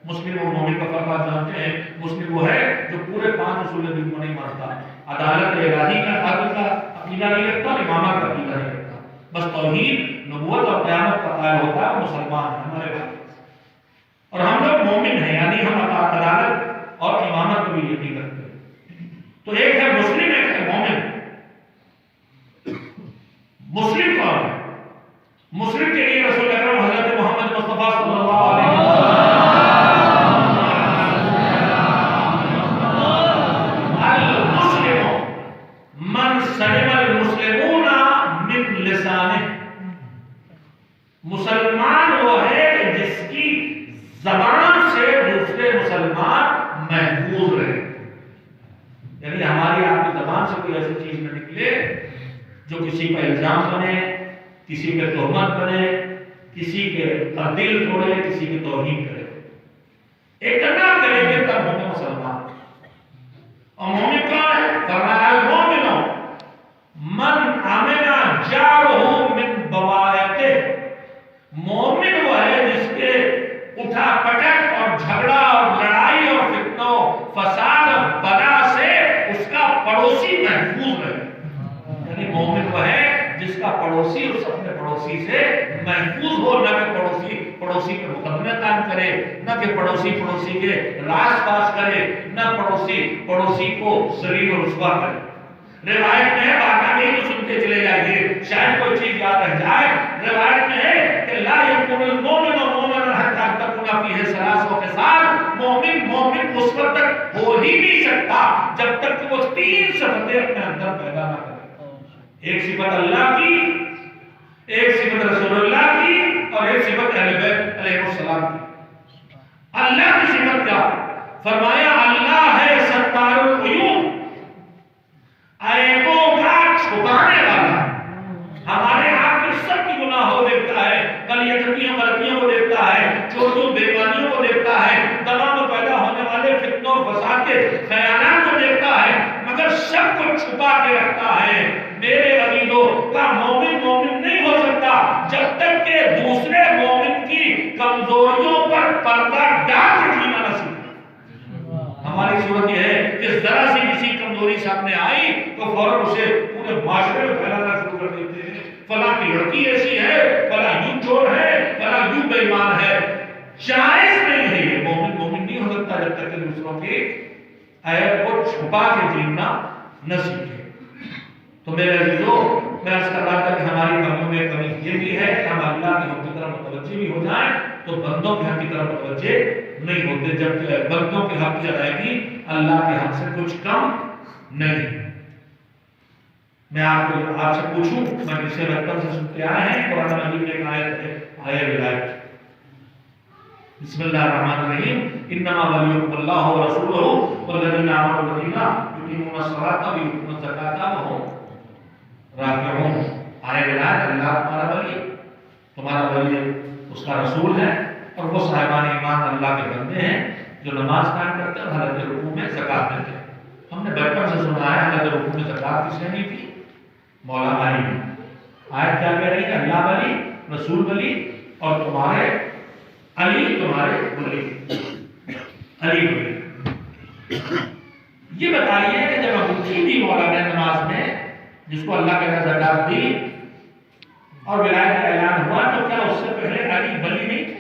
مسلم اور مومن کا فرق آپ جانتے ہیں. مسلم وہ ہے جو پورے 5 اصول دین کو نہیں مانتا، عدالت الہی کا عقیدہ نہیں رکھتا، امامت کا عقیدہ نہیں رکھتا، بس توحید، نبوت اور قیامت کا قائل ہوتا ہے، مسلمان ہے ہمارے بھائی. اور ہم لوگ مومن ہیں، یعنی ہم عدالت اور امامت کو بھی یقین رکھتے ہیں. تو ایک ہے مسلم، ایک ہے مومن. مسلم کون ہے؟ مسلم کے لیے رسول اکرم حضرت محمد مصطفیٰ صلی اللہ علیہ وسلم المسلم من سلم المسلمون من لسانه. مسلمان وہ ہے کہ جس کی زبان سے دوسرے مسلمان محفوظ رہے. یعنی ہماری آپ کی زبان سے کوئی ایسی چیز نہ نکلے جو کسی کا الزام بنے، کسی کے تہمت بنے، کسی کے دل توڑے، کسی کی توہین کرے. اتنا کریں گے تب ہوں گے مسلمان. اور مومن کون ہے؟ فرمایا المومن من امن جارہ من بوائقہ. مومن وہ ہے جس کے اٹھا پٹک اور جھگڑا اور لڑائی اور فتنہ فساد اور بلا سے اس کا پڑوسی محفوظ رہے. یعنی مومن وہ ہے جس کا پڑوسی اس اپنے پڑوسی سے محفوظ ہو، نہ کہ پڑوسی پہ مقدمے قائم کرے، نہ کہ پڑوسی کے راز پاس کرے، نہ پڑوسی کو ذلیل و رسوا کرے. روایت میں ہے، باقاعدہ ہی تو سنتے چلے جائیے شاید کوئی چیز یاد رہ جائے. روایت میں ہے کہ لا یکون المؤمن مؤمنا حتی تکون فیہ ثلاث خصال. مومن اس وقت تک ہو ہی نہیں سکتا جب تک کہ وہ 3 صفتیں اپنے اندر پیدا نہ کرے. ایک صفت اللہ کی، ایک صفت رسول اللہ کی، اور ایک صفت اہل بیت علیہ السلام کی. اللہ کی صفت کیا؟ فرمایا اللہ ہے ستار العیوب، عیبوں کا چھپانے والا. ہمارے آپ کے سب کی گناہوں کو دیکھتا ہے، غلطیوں کو دیکھتا ہے، چوریوں بےایمانیوں کو دیکھتا ہے، تمام پیدا ہونے والے فتنوں اور فساد کے خیالات کو دیکھتا ہے، مگر سب کو چھپا کے رکھتا ہے. میرے عزیزوں کا مومن نہیں ہو سکتا جب تک کہ دوسرے مومن کی کمزوریوں پر پردہ ڈال کے جینا نہ سیکھے. ہماری صورت یہ ہے کہ ذرا سی کسی کمزوری سامنے آئی تو فوراً اسے پورے معاشرے میں پھیلانا شروع کر دیتے ہیں، فلاں کی لڑکی ایسی ہے، فلاں یوں چور ہے، فلاں یوں بے ایمان ہے۔ جائز نہیں ہے یہ، مومن مومن نہیں ہو سکتا جب تک کہ دوسروں کے عیب کو چھپا کے جینا نہ سیکھے۔ تو میرے عزیزو، میں عرض کر رہا تھا کہ ہماری کمیوں میں کمی یہ بھی ہے کہ ہم اللہ کے حق کی طرف متوجہ بھی ہو جائیں تو بندوں کے حق کی طرف متوجہ نہیں ہوتے، جبکہ بندوں کے حق کی ادائیگی اللہ کے حق سے کچھ کم نہیں۔ میں آپ سے پوچھوں، میں اسے بچپن سے سنتے آئے ہیں، قرآن مجید میں ایک آیت ہے، آیت ولایت، بسم اللہ الرحمن الرحیم، انما ولیکم اللہ ورسولہ والذین آمنوا الذین یقیمون الصلاۃ ویؤتون الزکاۃ وهم راکعون۔ آیت ولایت، اللہ تمہارا ولی، تمہارا ولی اس کا رسول ہے، اور وہ صاحبان ایمان اللہ کے بندے ہیں جو نماز قائم کرتے ہیں اور حالت رکوع میں زکات دیتے ہیں۔ ہم نے بچپن سے سنا ہے حالت رکوع میں زکات کس نے دی تھی؟ مولا علی نے۔ آیت کیا کہہ رہی ہے؟ اللہ ولی، رسول ولی، اور تمہارے علی، تمہارے ولی، علی ولی۔ یہ بتائیے کہ جب انگوٹھی دی مولا نے نماز میں، جس کو اللہ کے زکات دی اور ولایت کا اعلان ہوا، تو کیا اس سے پہلے علی ولی نہیں تھے؟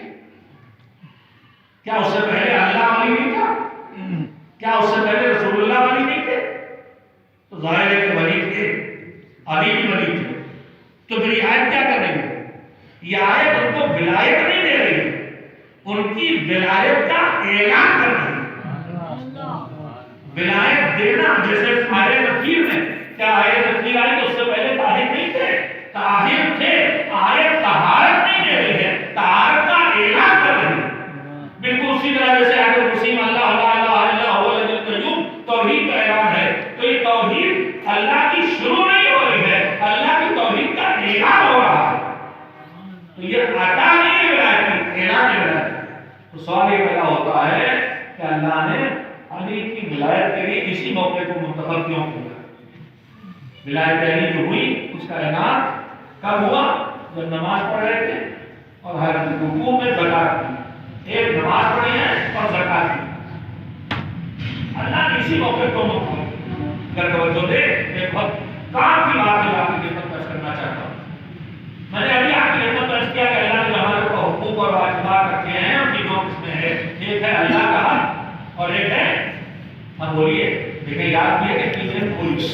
کیا اس سے پہلے اللہ ولی نہیں تھا؟ کیا اس سے پہلے رسول اللہ ولی نہیں تھے؟ تو ظاہر ہے کہ ولی تھے، علی بھی ولی تھے۔ تو پھر یہ آیت کیا کر رہی ہے؟ یہ آیت ان کو ولایت نہیں دے رہی ہے، ان کی ولایت کا اعلان کر رہی ہے۔ ولایت دینا، جیسے آیت تطہیر میں، کیا آیت تطہیر آئی تو اس سے پہلے طاہر نہیں تھے؟ طاہر تھے۔ آیت طہارت نہیں دے رہی ہے، طہارت کا اعلان کر رہی ہے۔ بالکل اسی طرح جیسے آیت کرسی میں اللہ لا الہ الا هو الحی القیوم توحید کا اعلان ہے، تو یہ توحید اللہ کی شروع نہیں ہو رہی ہے، اللہ کی توحید کا اعلان ہو رہا ہے۔ تو یہ عطا نہیں ہے ولایت کی، اعلان ہے ولایت کی۔ تو سوال یہ پیدا ہوتا ہے کہ اللہ نے علی کی ولایت کے لیے اسی موقع کو منتخب کیوں کیا؟ ولایت علی جو ہوئی اس کا اعلان کب ہوا؟ جب نماز پڑھ رہے تھے اور حالت رکوع میں زکات دی۔ ایک نماز پڑھی ہے اور زکات دی، اللہ نے اسی موقع کو منتخب کر توجہ دے۔ ایک بہت کام کی بات ہے، آپ کی خدمت پیش کرنا چاہتا ہوں۔ میں نے ابھی آپ کی خدمت پیش کیا کہ اللہ نے ہمارے کو حقوق اور واجبات رکھے ہیں، اور یہ دو قسمیں ہیں، ایک ہے اللہ کا حق اور ایک ہے، ہم بولیے، دیکھیں یاد کیے کہ تین بولیے،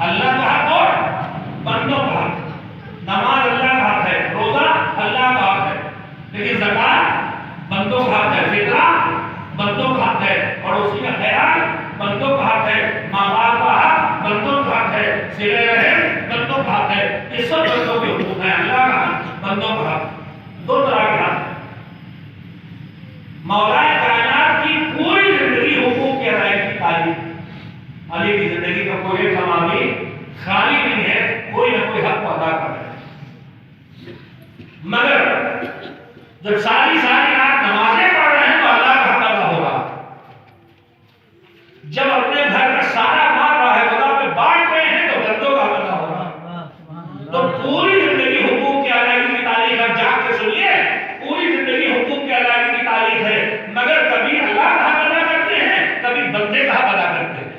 اللہ کا حق اور بندوں کا حق۔ نماز اللہ کا حق ہے، روزہ اللہ کا حق ہے، لیکن زکات بندوں کا حق ہے، فطرہ بندوں کا حق ہے، پڑوسی کا خیال بندوں کا حق ہے، ماں باپ کا حق بندوں کا حق ہے، صلہ رحم بندوں کا حق ہے۔ یہ سب بندوں کے حقوق ہیں، اللہ کا حق، بندوں کا حق، دو طرح کے حق۔ مولا کائنات کی پوری زندگی حقوق کی ادائیگی کی تعلیم، علی کی زندگی کا کوئی ایک لمحہ بھی خالی نہیں ہے، کوئی نہ کوئی حق کو ادا کر رہے ہیں۔ مگر جب ساری رات نمازیں پڑھ رہے ہیں تو اللہ کا حق ادا ہو رہا ہے۔ جب اپنے گھر کا سارا مال راہ پہ بانٹ رہے ہیں تو بندوں کا حق ادا ہو رہا ہے۔ تو پوری زندگی حقوق کی ادائیگی کی تاریخ ہے، جاگ کے سنیے، پوری زندگی حقوق کی ادائیگی کی تاریخ ہے، مگر کبھی اللہ کا حق ادا کرتے ہیں، کبھی بندے کا حق ادا کرتے ہیں۔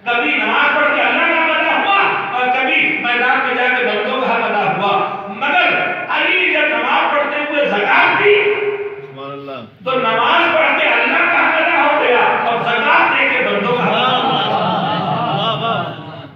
کبھی نماز پڑھ کے اللہ کا حق ادا ہوا اور کبھی میدان میں جا کے بندوں کا حق ادا ہوا۔ مگر علی جب نماز پڑھتے ہوئے زکات دی تو نماز پڑھ کے اللہ کا حق ادا ہو گیا اور زکات دے کے بندوں کا حق ادا ہوا۔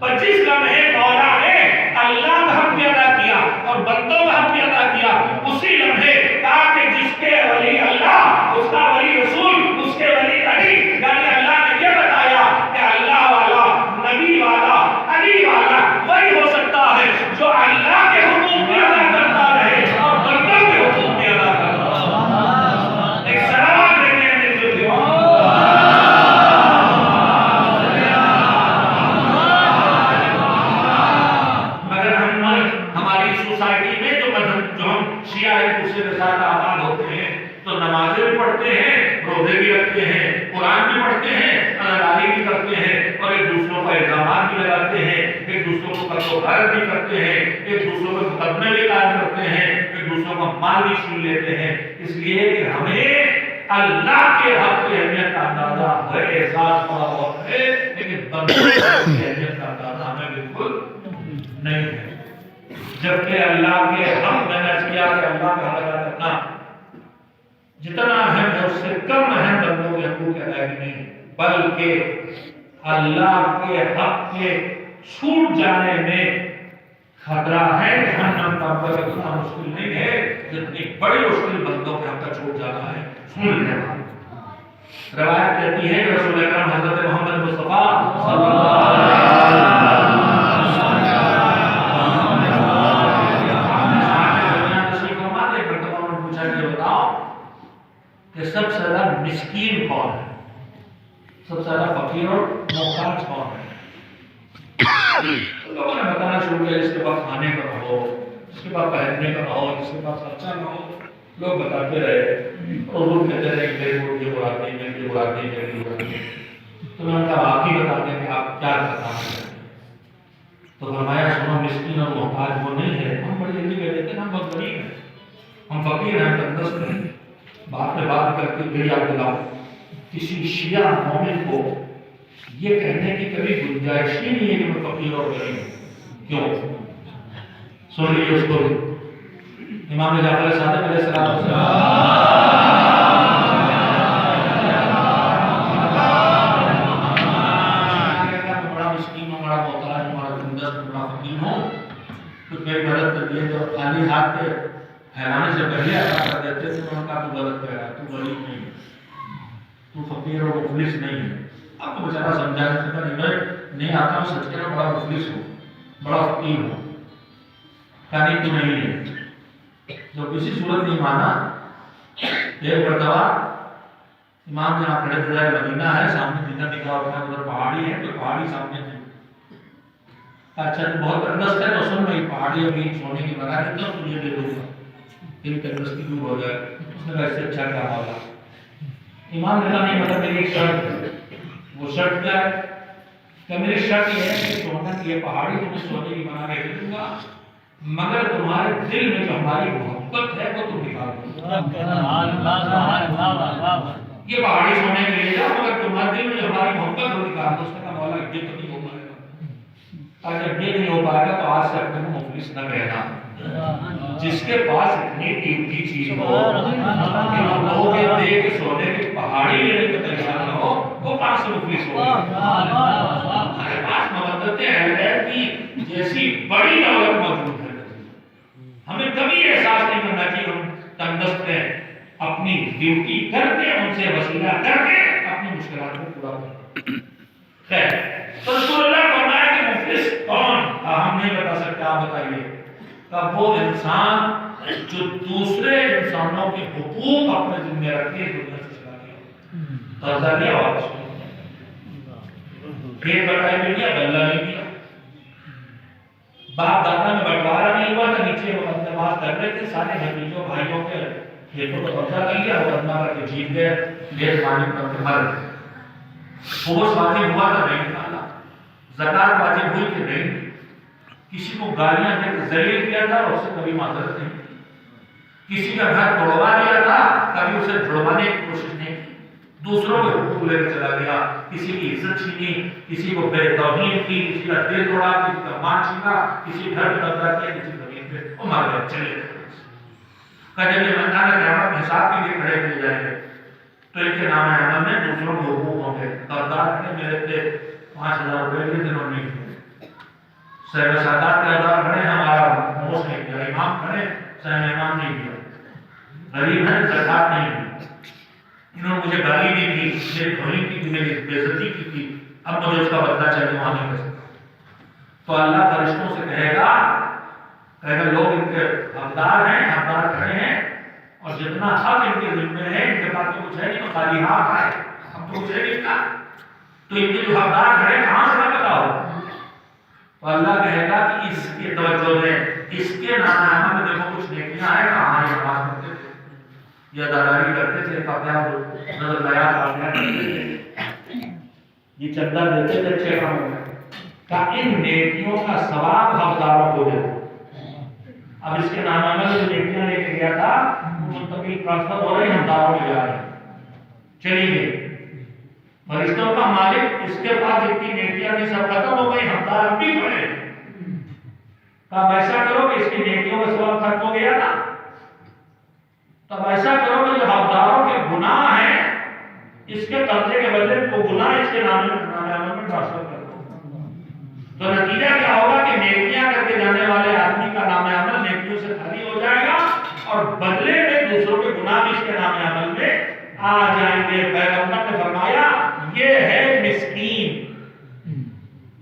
25 لمحے مولا نے اللہ کا حق بھی ادا کیا اور بندوں کا حق بھی ادا کیا، اسی لمحے تاکہ جس کے ولی اللہ، اس کا ولی رسول، اس کے ولی علی، یعنی اللہ نے یہ بتایا کہ اللہ والا، نبی والا، علی والا وہی ہو سکتا ہے جو اللہ کے حقوق بھی ادا کرتا رہے اور بندوں کے حقوق بھی ادا کرتا رہے۔ ایک سلام دیتے ہیں میرے دیوان، مگر ہماری سوسائٹی میں جو ہم شیعہ ایک دوسرے کے ساتھ آباد ہوتے ہیں تو نمازیں بھی پڑھتے ہیں، روزے بھی رکھتے ہیں، قرآن بھی پڑھتے ہیں، ادائی بھی کرتے ہیں، اور ایک دوسروں پر الزامات بھی لگاتے ہیں، ایک دوسروں کو قتل و غارت بھی کرتے ہیں، ایک دوسروں کو مقدمے بھی قائم کرتے ہیں، ایک دوسروں کو مال بھی چھین لیتے ہیں، اس لیے کہ ہمیں اللہ کے حق کی اہمیت کا اندازہ ہے، احساس ہوا ہے، لیکن بندوں کی اہمیت کا اندازہ ہمیں بالکل نہیں ہے. جبکہ اللہ کے حق میں نے کیا کہ اللہ کا حق ادا کرنا جتنا اہم ہے اس سے کم اہم بندوں کے حقوق کی ادائیگی نہیں ہے، بلکہ اللہ کے حق کے چھوٹ جانے میں خطرہ ہے. جہنم کا حق اتنا مشکل نہیں ہے جتنی بڑی مشکل بندوں کے حق کا چھوٹ جانا ہے. سن لیں روایت کہتی ہے کہ رسول اکرم حضرت محمد مصطفیٰ صلی اللہ علیہ کہ سب سے زیادہ مسکین کون ہے، سب سے زیادہ فقیر اور محتاج کون ہے. لوگوں نے بتانا شروع کیا جس کے پاس کھانے کا نہ ہو، جس کے پاس پہننے کا نہ ہو، جس کے پاس خرچہ نہ ہو. لوگ بتاتے رہے اور وہ کہتے رہے کہ یہ مراد نہیں ہے، یہ مراد نہیں ہے، یہ مراد نہیں ہے. تو میں ان کا واقعی بتاتے ہیں کہ آپ کیا کرنا ہے. تو فرمایا سنو، مسکین اور محتاج وہ نہیں ہے. ہم بڑی جلدی کہہ دیتے ہیں ہم بہت غریب ہیں، ہم فقیر ہیں، ہم تندرست ہیں. بات میں بات کر کے پھر یاد دلاؤ، کسی شیعہ مومن کو یہ کہنے کی کبھی گنجائش ہی نہیں ہے کہ میں فقیر اور غریب ہوں. کیوں؟ سن لیجیے اس کو. امام جعفر صادق علیہ السلام بڑا مسکین ہوں، بڑا محتاج ہوں، بڑا تندرست، بڑا فقیر ہوں، کچھ میری مدد کر دیے. تو خالی ہاتھ کے حیرانے سے پہلے عطا کر دیتے تھے. ان کا تو غلط کہہ رہا ہے، تو غریب نہیں ہے، تو فقیر اور مفلس نہیں ہے. اب تو بیچارہ سمجھا نہیں آتا ہوں، سچ کہہ رہا بڑا مفلس ہوں، بڑا فقیر ہوں. یعنی تو نہیں ہے. جو کسی صورت نہیں مانا. ایک مرتبہ امام جہاں کھڑے تھے مدینہ ہے، سامنے مدینہ دکھا ہوتا ہے، ادھر پہاڑی ہے، تو پہاڑی سامنے تھی. اچھا بہت تندرست ہے تو سن رہی پہاڑی ابھی سونے کی بنا دیتا ہوں، تجھے دے دوں گا، دل تندرستی دور ہو جائے. اس نے کہا اس سے اچھا کیا ہوگا. امام نے کہا نہیں، مطلب میری ایک شرط ہے. وہ شرط کیا ہے کہ میری شرط یہ ہے کہ سونا کی یہ پہاڑی تمہیں سونے کی بنا کے دے دوں گا، مگر تمہارے دل میں جو ہماری محبت ہے وہ تم نکال دو. یہ پہاڑی سونے کے لیے جاؤ، مگر تمہارے دل میں جو ہماری محبت وہ نکال دو. اس نے کہا مولا یہ تو نہیں ہو پائے گا. اگر یہ نہیں ہو پائے گا تو آج سے اپنے کو مفلس نہ کہنا. جس کے پاس اتنی قیمتی چیز ہو کہ وہ لوگوں کے دے کے سونے کی پہاڑی لینے کو تیار نہ ہو، وہ پاس سے مفلس ہو. ہمارے پاس مودت اہل کی جیسی بڑی دولت موجود ہے. ہمیں کبھی احساس نہیں کرنا چاہیے ہم تندرست ہیں، اپنی ڈیوٹی کر کے ان سے وسیلہ کر کے اپنی مشکلات کو پورا کریں. خیر، تو رسول اللہ فرمایا کہ مفلس کون؟ ہم نہیں بتا سکتے، آپ بتائیے. وہ انسان جو دوسرے انسانوں کے حقوق اپنے ذمہ رکھے دنیا سے چلا گیا. قرضہ لیا واپس کھیت بٹائی میں لیا، غلہ نہیں دیا. باپ دادا میں بٹوارا نہیں ہوا تو نیچے وہ اقتباس کر رہے تھے، سارے بھتیجوں بھائیوں کے کھیتوں کو قبضہ کر لیا، مقدمہ کر کے جیت گئے، ڈیڑھ مالک کر کے مر گئے. خمس واجب ہوا تو نہیں نکالا، زکات واجب ہوئی کہ نہیں. کسی کو گالیاں دے کے ذلیل کیا تھا اور اس سے کبھی معذرت نہیں کی. کسی کا گھر توڑوا دیا تھا، کبھی اسے جڑوانے کی کوشش نہیں کی. دوسروں کے حقوق لے کے چلا گیا، کسی کی عزت چھینی، کسی کو بے توہین کی، کسی کا دل توڑا، کسی کا مال چھینا، کسی گھر پہ قبضہ کیا، کسی زمین پہ. وہ مر گئے، چلے گئے. کہ جب یہ میدان قیامت میں حساب کے لیے کھڑے کیے جائیں گے تو ان کے نام اعمال میں دوسروں کے حقوق ہوں گے. قرضدار نے میرے پہ 5000 روپے لیے تھے، انہوں نے نہیں دیے. صاحب سادات کے ادا کھڑے ہمارا موس نہیں کیا، امام کھڑے صاحب امام نہیں کیا، غریب ہیں زکات نہیں دی، انہوں نے مجھے گالی دی تھی، میری دھوئی کی تھی، میری بے عزتی کی تھی، اب مجھے اس کا بدلہ چاہیے، وہاں نہیں کر سکتا. تو اللہ فرشتوں سے کہے گا لوگ ان کے حقدار ہیں، حقدار کھڑے ہیں، اور جتنا حق ان کے ذمہ ہے ان کے پاس تو کچھ ہے نہیں، تو خالی ہاتھ آئے، اب تو کچھ ہے نہیں کا. تو ان کے جو حقدار کھڑے کہاں سے پتا ہو؟ تو اللہ کہے گا کہ اس کی توجہ دیں، اس کے نامہ میں دیکھو کچھ نیکیاں ہیں، کہاں یہ نماز پڑھتے تھے، یہ ادائیگی کرتے تھے، فاتحہ نظر لیا فاتحہ کرتے تھے، یہ چندہ دیتے تھے اچھے کاموں میں. کہ ان نیکیوں کا ثواب حقداروں کو دے. اب اس کے نامہ میں جو نیکیاں لے کے گیا تھا منتقل ٹرانسفر ہو رہے ہیں، حقداروں میں جا رہے ہیں. چلی گئی فرشتوں کا مالک اس کے پاس جتنی نیکیاں تھی سب ختم ہو گئی، حقدار اب بھی کھڑے ہیں۔ اب ایسا کرو کہ اس کی نیکیوں کا سوال ختم ہو گیا نا، تب ایسا کرو کہ جو حقداروں کے گناہ ہیں اس کے قبضے کے بدلے وہ گناہ اس کے نام عمل میں ٹرانسفر کر دو۔ تو نتیجہ کیا ہوگا کہ نیکیاں کر کے جانے والے آدمی کا نام عمل نیکیوں سے خالی ہو جائے گا، اور بدلے میں دوسروں کے گناہ بھی اس کے نام عمل میں آ جائیں گے۔ پیغمبر نے فرمایا یہ ہے مسکین،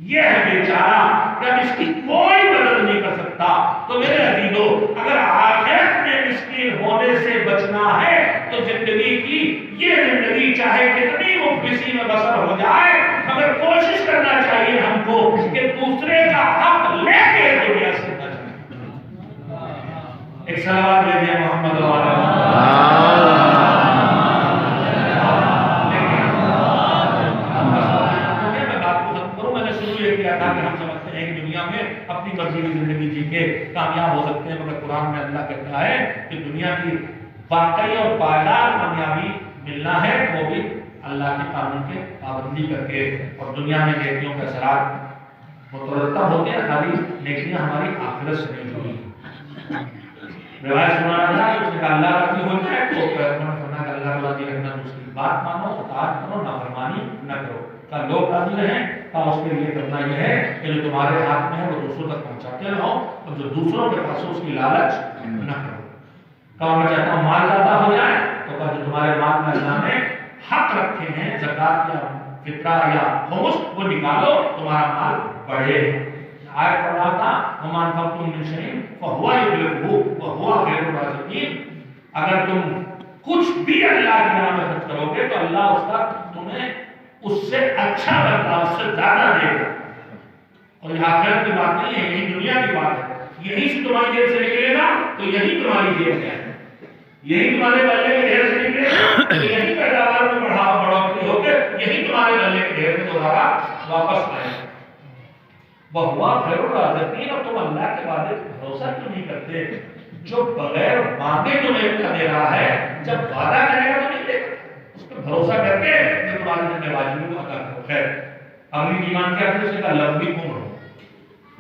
یہ ہے بیچارہ، جب اس کی کوئی مدد نہیں کر سکتا۔ تو میرے عزیزو، اگر آخرت میں مسکین ہونے سے بچنا ہے تو زندگی کی یہ زندگی چاہے کتنی مفلسی میں بسر ہو جائے، مگر کوشش کرنا چاہیے ہم کو کہ دوسرے کا حق لے کے دنیا سے بچ جائے۔ ایک صلوات دے دیں محمد تھا کہ ہم سمجھتے ہیں کہ دنیا میں اپنی مرضی کی زندگی جی کے کامیاب ہو سکتے ہیں، مگر قرآن میں اللہ کہتا ہے کہ دنیا کی واقعی اور پائیدار کامیابی ملنا ہے وہ بھی اللہ کے قانون کے پابندی کر کے، اور دنیا میں نیکیوں کے اثرات مترتب ہوتے ہیں، خالی نیکیاں ہماری آخرت سے نہیں ہوئی۔ روایت سنا رہا کہ اس نے کہا اللہ راضی ہو جائے تو پیغمبر نے فرمایا کہ اللہ کو راضی رکھنا تو اس کی بات مانو، اطاعت کرو، نافرمانی نہ کرو۔ کہ لوگ راضی رہیں تو اس کے لیے کرنا یہ ہے کہ جو تمہارے ہاتھ میں ہے وہ دوسروں تک پہنچاتے رہو، اور جو دوسروں کے پاس اس کی لالچ نہ کرو۔ کہ میں چاہتا ہوں مال زیادہ ہو جائے تو جو تمہارے مال میں اللہ نے حق رکھے ہیں، زکات یا فطرہ یا خمس، وہ نکالو، تمہارا مال بڑھے۔ آیت پڑھ رہا تھا وَمَا أَنفَقْتُم مِّن شَيْءٍ فَهُوَ يُخْلِفُهُ وَهُوَ خَيْرُ الرَّازِقِينَ۔ اگر تم کچھ بھی اللہ کی راہ میں خرچ کرو گے تو اللہ اس کا تمہیں اس سے اچھا بدلہ، اس سے زیادہ دے گا۔ اور یہ آخرت کی بات نہیں ہے، یہی دنیا کی بات ہے۔ یہی سے تمہاری جیب سے نکلے گا تو یہی تمہاری جیب میں ہے، یہی تمہارے گلے کے ڈھیر سے نکلے گا تو یہی پیداوار میں بڑھوتری ہو کے یہی تمہارے گلے کے ڈھیر میں دوبارہ واپس آئے گا۔ وَهُوَ خَيْرُ الرَّازِقِينَ۔ اور تم اللہ کے وعدے پر بھروسہ کیوں نہیں کرتے؟ جو بغیر مانگے تمہیں دے رہا ہے، جب وعدہ کرے گا تو نہیں دے گا، اس پہ بھروسہ کر کے جو تمہارے ذمہ واجبوں کو ادا کرو۔ خیر، اگلی ایمان کیا ہے؟ اس کا لمبی عمر ہو۔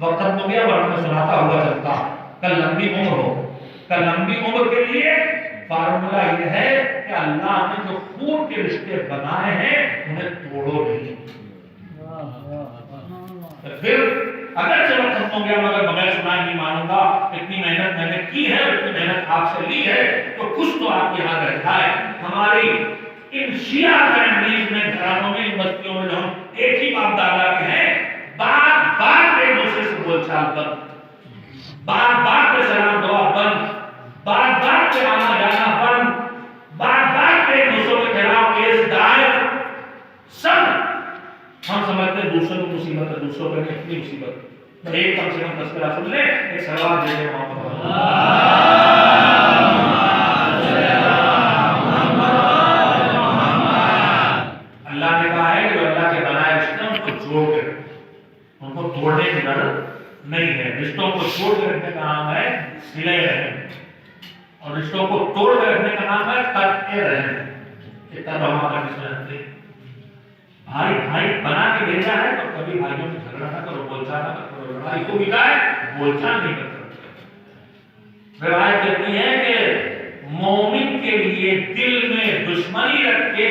وقت ہو گیا ورنہ میں سناتا ہوا چلتا۔ کل لمبی عمر ہو۔ کل لمبی عمر کے لیے فارمولہ یہ ہے کہ اللہ نے جو خون کے رشتے بنائے ہیں انہیں توڑو نہیں۔ پھر اگر چلو ختم ہو گیا مگر بغیر سنائے نہیں مانوں گا، اتنی محنت میں نے کی ہے، اتنی محنت آپ سے لی ہے، تو کچھ تو آپ کے یہاں رہتا ہے۔ ہماری ان شیعہ فیملیز میں، گھرانوں میں، ان بستیوں میں جو ہم ایک ہی باپ دادا کے ہیں، بار بار ایک دوسرے سے بول چال بند، بار بار پہ سلام دعا بند، بار بار پہ آنا جانا بند، بار بار پہ ایک دوسروں کے خلاف کیس دائر، سب ہم سمجھتے ہیں دوسروں کو مصیبت ہے، دوسروں پر اپنی مصیبت۔ میں ایک کم سے کم تذکرہ سن لیں، ایک سلوات دے دیں محمد اللہ نے کہا ہے کہ اللہ کے بنائے رشتے ان کو جوڑ کے رکھو، ان کو توڑنے کی ضرورت نہیں ہے۔ رشتوں کو جوڑ کے رکھنے کا نام ہے صلہ رحم، اور رشتوں کو توڑ کے رکھنے کا نام ہے قطع رحم۔ اتنا ہمارا کس میں رکھتے بھائی بھائی بنا کے بھیجا ہے تو کبھی بھائیوں میں جھگڑا نہ کرو، بول چال نہ کرو، لڑائی کو ملا ہے بول چال نہیں کرتے۔ روایت کہتی ہے کہ مومن کے لیے دل میں دشمنی رکھ کے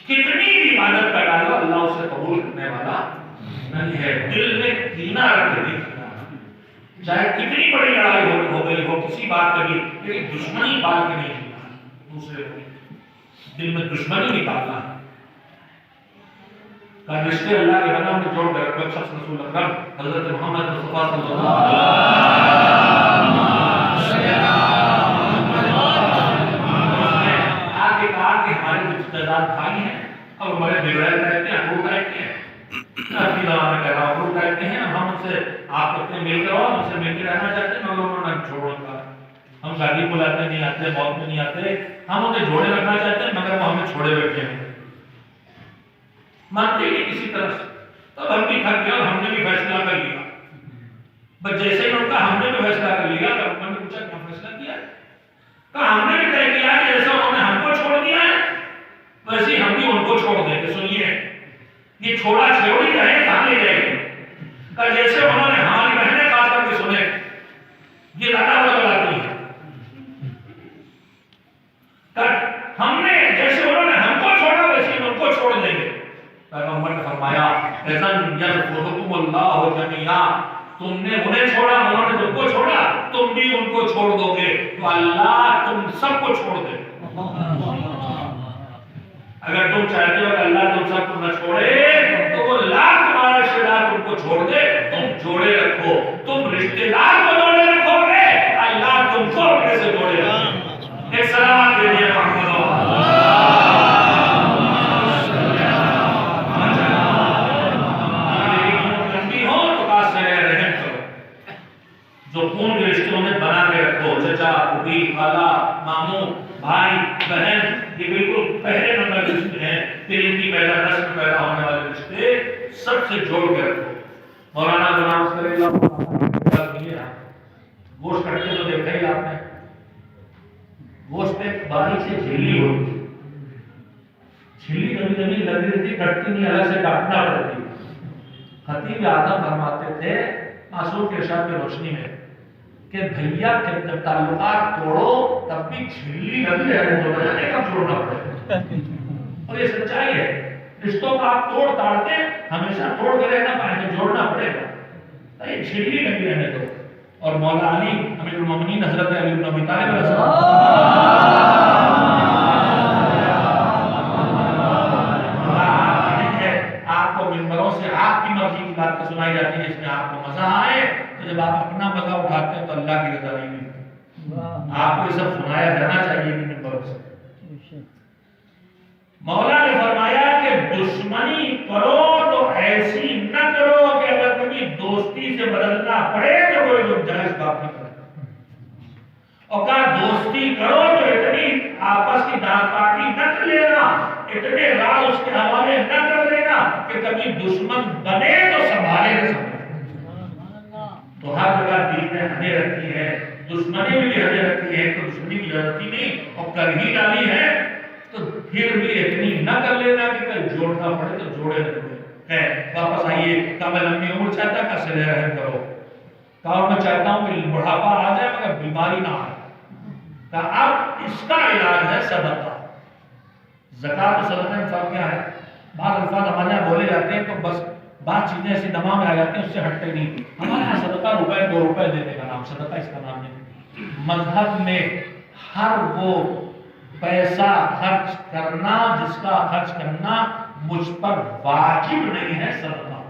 کتنی بھی عبادت کا ڈالو اللہ اسے قبول کرنے والا نہیں ہے۔ دل میں کینہ رکھ کے دیکھنا، چاہے کتنی بڑی لڑائی ہو گئی ہو کسی بات کا بھی، لیکن دشمنی پال کے نہیں جینا، دوسرے کو دل میں دشمنی نکالنا ہے۔ کہ رشتے اللہ کے بنا میں جوڑ کر رکھو۔ شخص رسول اکرم حضرت محمد مصطفیٰ صلی اللہ علیہ وسلم آگے کہا کہ ہمارے جو رشتے دار بھائی ہیں اور بڑے بگڑے رہتے ہیں، اپروٹ ٹائپ کے ہیں، اپنی زبان میں کہہ رہا ہوں اپروٹ ٹائپ کے ہیں، ہم ان سے آپ کتنے مل کر ہم سے مل کے رہنا چاہتے ہیں، مگر انہوں نے چھوڑ رکھا۔ ہم شادی بلاتے نہیں آتے، موت میں نہیں آتے، ہم انہیں جوڑے رکھنا چاہتے ہیں مگر وہ ہمیں چھوڑے بیٹھے ہیں، مانتے نہیں کسی طرح سے۔ تب ہم بھی تھک گئے اور ہم نے بھی فیصلہ کر لیا، بس جیسے ہی ان کا ہم نے بھی فیصلہ کر لیا تو انہوں نے پوچھا کیا فیصلہ کیا؟ کہا ہم نے بھی طے کیا کہ جیسا انہوں نے ہم کو چھوڑ دیا ہے ویسے ہی ہم بھی ان کو چھوڑ دیں گے، یہ چھوڑا چھوڑی رہے کہاں لے جائے گی؟ کل جیسے انہوں نے ہماری بہنیں خاص کر کے سنے یہ لاٹا بلاتی ہے، ہم نے جیسے انہوں نے ہم کو چھوڑا ویسے ان کو چھوڑ دیں گے۔ پیغمبر نے فرمایا اذن یذکرکم اللہ جمیعا، تم نے انہیں چھوڑا، انہوں نے تم کو چھوڑا، تم بھی ان کو چھوڑ دو گے تو اللہ تم سب کو چھوڑ دے۔ اگر تم چاہتے ہو کہ اللہ تم سب کو نہ چھوڑے تو وہ لاکھ تمہارا رشتے دار تم کو چھوڑ دے، تم جوڑے رکھو، تم رشتے دار کو جوڑے رکھو گے، اللہ تم کو اپنے سے جوڑے رکھو۔ ایک سلام دے دیے محمد جو خون کے رشتے انہیں بنا کے رکھو، چچا، پھوپھی، خالہ، ماموں، بھائی، بہن، یہ بالکل پہلے نمبر کے رشتے ہیں، پھر ان کی پیدا نسل پیدا ہونے والے رشتے سب سے جوڑ کے رکھو۔ مولانا غلام اصغر اللہ گوشت کٹتے تو دیکھا ہی آپ نے، گوشت پہ باریک سے جھلی ہوتی، جھلی کبھی کبھی لگی رہتی، کٹتی نہیں، الگ سے کاٹنا پڑتی۔ خطیب اعظم فرماتے تھے معصوم کے ارشاد کی روشنی میں کہ بھیا جب تعلقات توڑو تب بھی جھلی لگی رہنے دو، بجانے کب چھوڑنا پڑے، اور یہ سچائی ہے۔ رشتوں کا آپ توڑ تاڑ کے ہمیشہ توڑ کے رہنا پائیں گے، جوڑنا پڑے گا، یہ جھلی لگی رہنے دو۔ اور مولا علی امیر المومنین حضرت علی بن ابی طالب علیہ السلام آپ کو منبروں سے آپ کی مرضی کی بات سنائی جاتی ہے، اس میں آپ کو مزہ آئے، تو جب آپ اپنا مزہ اٹھاتے ہیں تو اللہ کی رضا نہیں ملتی۔ آپ کو یہ سب سنایا جانا چاہیے منبروں سے۔ مولا نے فرمایا کہ دشمنی کرو تو ایسی نہ کرو کہ اگر کبھی دوستی سے بدلنا پڑے تو کوئی جائز بات نہیں کرے، اور کہا دوستی کرو تو اتنی آپس کی دان کاٹی نہ کر لینا، اتنے راز اس کے حوالے نہ کر لینا کہ کبھی دشمن بنے تو سنبھالے نہ سکتے۔ تو ہر جگہ دل میں حدیں رکھی ہے، دشمنی میں بھی حدیں رکھی ہے، تو دشمنی کی ضرورت نہیں، اور کر ہی ڈالی ہے تو پھر بھی اتنی نہ کر لینا کہ کل جوڑنا پڑے تو جوڑے نہ پڑے۔ واپس آئیے، کہا میں لمبی عمر چاہتا کہ صلہ رحم کرو، کہا میں چاہتا ہوں کہ بڑھاپا آ جائے مگر بیماری نہ آئے، کہا اب اس کا علاج ہے صدقہ۔ زکوٰۃ و صدقہ میں فرق کیا ہے؟ بعض الفاظ ہمارے یہاں بولے جاتے ہیں تو بس بعض چیزیں ایسی دماغ میں آ جاتی ہیں، اس سے ہٹتے نہیں۔ ہمارے یہاں صدقہ روپے 2 روپے دینے کا نام صدقہ، اس کا نام نہیں۔ مذہب میں ہر وہ پیسہ خرچ کرنا جس کا خرچ کرنا مجھ پر واجب نہیں ہے، صدقہ۔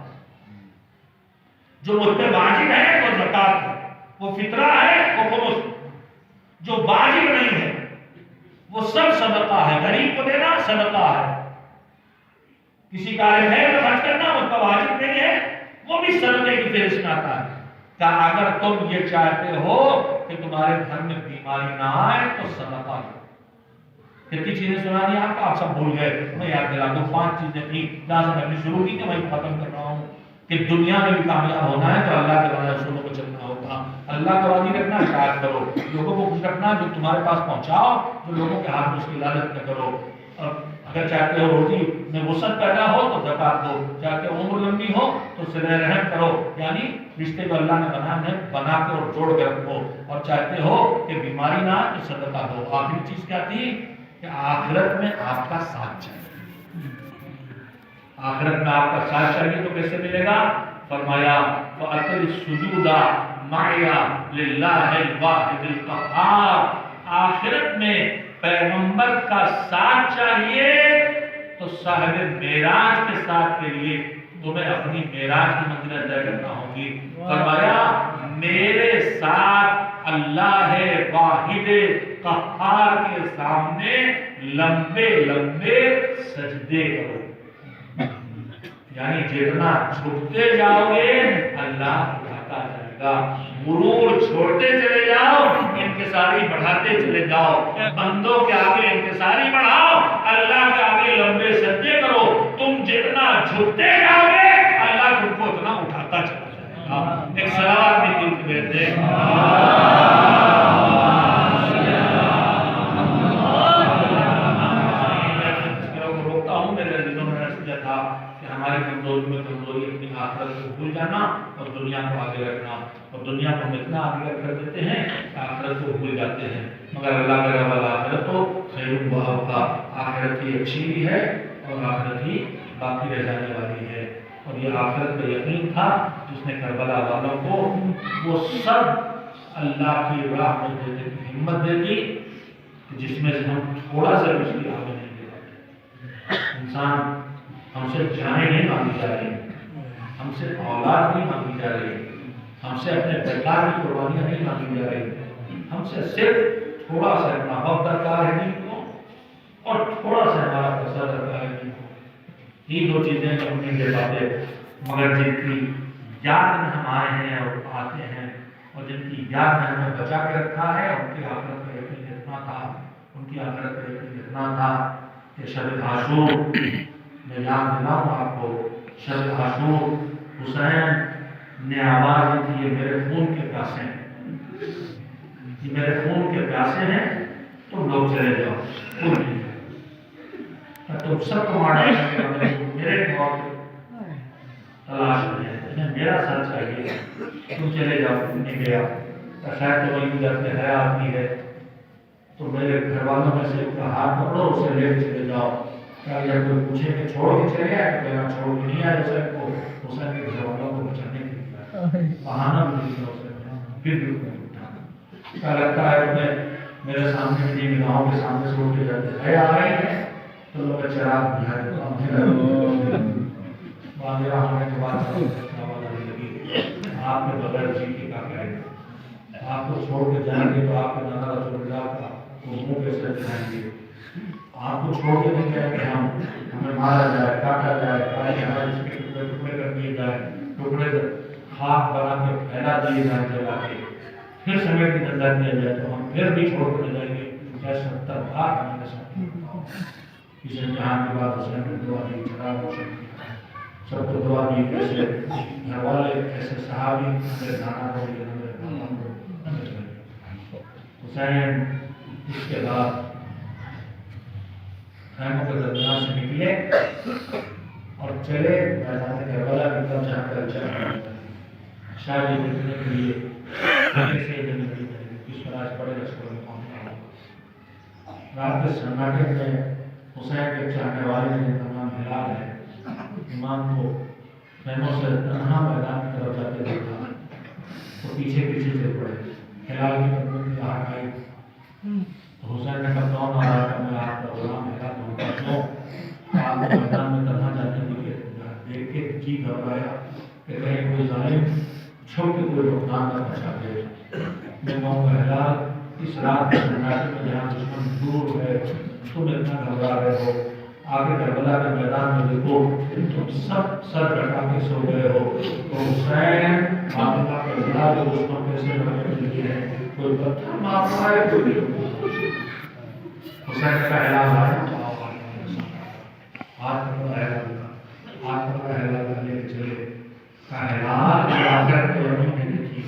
جو مجھ پہ واجب ہے وہ زکوٰۃ ہے، وہ فطرہ ہے، وہ خمس۔ جو واجب نہیں ہے وہ سب صدقہ ہے، غریب کو دینا صدقہ ہے، کسی کارے ہے تو خرچ کرنا اس کا واجب نہیں ہے، وہ بھی صدقے کی فہرست میں آتا ہے۔ کہا اگر تم یہ چاہتے ہو کہ تمہارے گھر میں بیماری نہ آئے تو صدقہ دو۔ کتنی چیزیں سنا دی آپ کو، آپ سب بھول گئے، میں یاد دلا دوں۔ 5 چیزیں تھیں جہاں سے میں نے شروع کی تھی، وہی ختم کر رہا ہوں کہ دنیا میں بھی کامیاب ہونا ہے تو اللہ کے رسولوں کو چلنا ہوگا، اللہ کو راضی رکھنا، اطاعت کرو، لوگوں کو خوش رکھنا، جو تمہارے پاس پہنچاؤ، جو لوگوں کے ہاتھ میں اس کی لالچ نہ کرو۔ اور اگر چاہتے ہو روزی میں وسعت پیدا ہو تو زکوٰۃ دو، چاہتے ہو عمر لمبی ہو تو صلہ رحم کرو، یعنی رشتے کو اللہ نے بنا کے اور جوڑ کے رکھو، اور چاہتے ہو کہ بیماری نہ آئے تو صدقہ دو۔ آخری چیز کیا تھی کہ آخرت میں آپ کا ساتھ چاہیے۔ آخرت میں آپ کا ساتھ چاہیے تو کیسے ملے گا؟ فرمایا فَأَتِلِ السُّجُودَ مَعِيَ لِلَّهِ الْوَاحِدِ الْقَهَّارِ۔ آخرت میں پیغمبر کا ساتھ چاہیے تو صاحب معراج کے ساتھ کے لیے تمہیں اپنی معراج کی منزلیں طے کرنا ہوگی۔ فرمایا میرے ساتھ اللہ واحد قہار کے سامنے لمبے لمبے سجدے کرو، یعنی جتنا چھپتے جاؤ گے اللہ اٹھاتا جائے گا، غرور چھوڑتے چلے جاؤ، انکساری بڑھاتے چلے جاؤ، بندوں کے آگے انکساری بڑھاؤ، اللہ کے آگے لمبے سجدے کرو، تم جتنا جھکتے جاؤ گے اللہ تم کو اتنا اٹھاتا چلا جائے گا۔ ایک صلوات بھی دل کے بیٹھ دے۔ روکتا ہوں، میرے دلوں میں رس دیا تھا کہ ہمارے ہماری کمزوری میں کمزوری اپنی آخرت کو بھول جانا اور دنیا کو آگے رکھنا، اور دنیا کو ہم اتنا آگے کر دیتے ہیں کہ آخرت کو بھول جاتے ہیں۔ مگر اللہ کا رب الآخرت تو خیر و ابقا، آخرت ہی اچھی بھی ہے اور آخرت ہی باقی رہ جانے والی ہے۔ اور یہ آخرت کا یقین تھا جس نے کربلا والوں کو وہ سب اللہ کی راہ میں دینے کی ہمت دے دی جس میں سے ہم تھوڑا سا اس کی آگے نہیں دے پاتے۔ انسان ہم سے جانیں نہیں مانگی جا رہی، ہم سے اولاد نہیں مانگی جا رہی، ہم سے اپنے بیکار کی قربانیاں نہیں مانگی جا رہی، ہم سے صرف تھوڑا سا اپنا وقت درکار ہے دین کو اور تھوڑا سا ہمارا پیسہ درکار ہے دین کو۔ یہ دو چیزیں ہم نہیں دے پاتے، مگر جن کی یاد میں ہم آئے ہیں اور آتے ہیں اور جن کی یاد میں ہمیں بچا کے رکھا ہے، ان کی آخرت کا یقین اتنا تھا، ان کی آخرت کا یقین اتنا تھا کہ شب عاشور میں یاد دلاؤں آپ کو، شب عاشور حسین نے آواز دی تھی یہ میرے خون کے پیاسے ہیں، یہ میرے خون کے پیاسے ہیں، تم لوگ چلے جاؤ، خون نہیں ہے، تم سب کو مارا میرے موت تلاش میں ہے، انہیں میرا سر چاہیے، تم چلے جاؤ، تم نہیں گیا، شاید تو وہی گھر پہ ہے آدمی ہے تو میرے گھر والوں میں سے ایک کا ہاتھ پکڑو، اسے لے کے چلے جاؤ، اگر کوئی پوچھے کہ چھوڑ کے چلے آئے تو کہنا چھوڑ کے نہیں آئے حسین کو، حسین کے گھر والوں کو بچانے کے لیے بہانہ بھی نہیں کیا حسین، پھر بھی کیا لگتا ہے تمہیں میرے سامنے میری نگاہوں کے سامنے سے اٹھ کے جاتے ہے آ رہے ہیں تو لوگ چراغ بجھا دیتا باندھا ہونے کے بعد آواز آنے لگی آپ کے بغیر جی کے کیا کریں گے، آپ کو چھوڑ کے جائیں گے تو آپ کے نانا رسول اللہ کا منہ پہ سر دکھائیں گے، آپ کو چھوڑ کے نہیں جائیں گے، ہمیں مارا جائے، کاٹا جائے، کھائے جائے، اس کے ٹکڑے ٹکڑے کر دیے جائے، ٹکڑے خاک بنا کے پھیلا دیے جائیں جلا کے، پھر سمیٹ کے زندہ کیا جائے تو ہم پھر بھی چھوڑ کے جائیں گے، کیا 70 بار ہمارے ساتھ اس امتحان کے بعد حسین نے دعا دی، چراغ روشن کیا، سب کو دعا دی، کیسے گھر والے ایسے صحابی میرے نانا کو میرے بابا کو حسین اس کے بعد خیموں کے درمیان سے نکلے اور چلے میدان کربلا کی طرف جہاں پر شاید یہ دیکھنے کے لیے کس طرح بڑے لشکر میں پہنچا ہو۔ رات کے سناٹے میں حسین کے چاہنے والے نے جن کا نام ہلال ہے، امام کو خیموں سے تنہا میدان کی طرف جاتے دیکھا تو پیچھے پیچھے سے پڑے، ہلال کی قدموں کی آہٹ آئی تو حسین نے کہا کون آ رہا ہے، میں آپ کا غلام ہلال ہوں، کیوں آپ کو میدان میں تنہا جاتے دیکھ کے جی گھبرایا کہ کہیں کوئی ظالم چھپ کے کوئی نقصان نہ پہنچا دے۔ میں کہوں گا ہلال اس رات کے سناٹے میں جہاں دشمن دور ہے تم اتنا گھبرا رہے ہو، آگے کربلا کے میدان میں دیکھو تم سب سر کٹا کے سو گئے ہو، تو حسین مانگا کہ ہلال جو دشمن کیسے لڑنے کے لیے ہے، کوئی پتھر مار رہا ہے کوئی حسین کا ہلال آیا ہاتھ پکڑا ہلال لے کے چلے، ہلال آخرت کو نہیں دیکھی،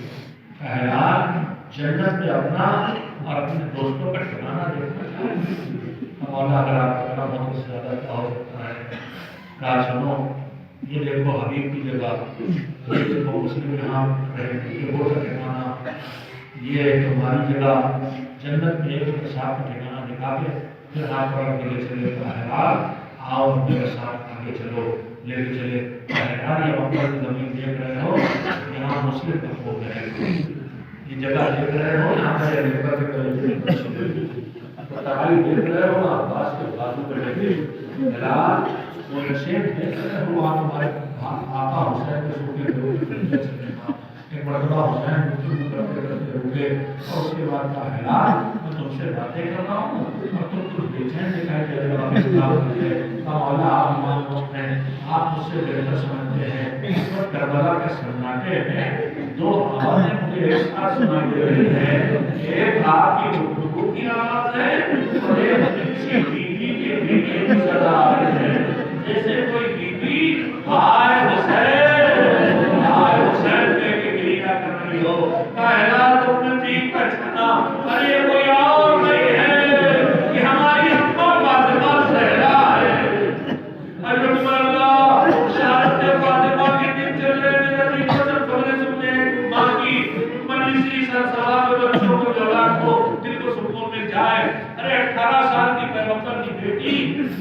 ہلال جنت میں اپنا اور اپنے دوستوں کا ٹھکانہ دیکھنا چاہے۔ مولا اگر آپ کا کرم ہو تو زیادہ کیا ہو سکتا ہے، کہا سنو یہ دیکھو حبیب کی جگہ، یہ دیکھو مسلم یہاں رہے یہ وہ ٹھکانہ، یہ تمہاری جگہ جنت میں ایک کے ساتھ ٹھکانہ دکھا کے پھر آپ پر کے لیے چلے گا ہلال آؤ میرے ساتھ آگے چلو، لے کے چلے ہلال یہ اوپر کی زمین دیکھ رہے ہو یہاں مسلم کا خوب ہے، یہ جگہ دیکھ رہے ہو یہاں پر لیبر کے قریب ترائی دیکھ رہے ہو عباس کے بازو پہ بیٹھے ہلال وہ نشین دیکھ رہے ہو آپ ہمارے آقا حسین کے سوکے کے ایک مرتبہ حسین گفتگو کرتے کرتے رکے اور اس کے بعد کہا ہلال میں تم سے باتیں کر رہا ہوں اور تم کچھ بےچین دکھائی دے رہے ہو، مولا آپ ایمان لوگ ہیں، آپ مجھ سے بہتر سمجھتے ہیں، اس وقت کربلا کے سناٹے میں دو آوازیں مجھے ایک ساتھ سنائی دے رہی ہیں، ایک آپ کی گفتگو کی آواز ہے اور ایک کسی بیوی کے بیوی کی صدا آ رہی ہے، جیسے کوئی بیوی ہائے حسین ہائے حسین کہہ کے گریہ کر رہی ہو، کہنا تم نے ٹھیک پہچانا، ارے کوئی اور نہیں ہے کہ ہماری اماں فاطمہ زہرا ہے، اللہ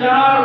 4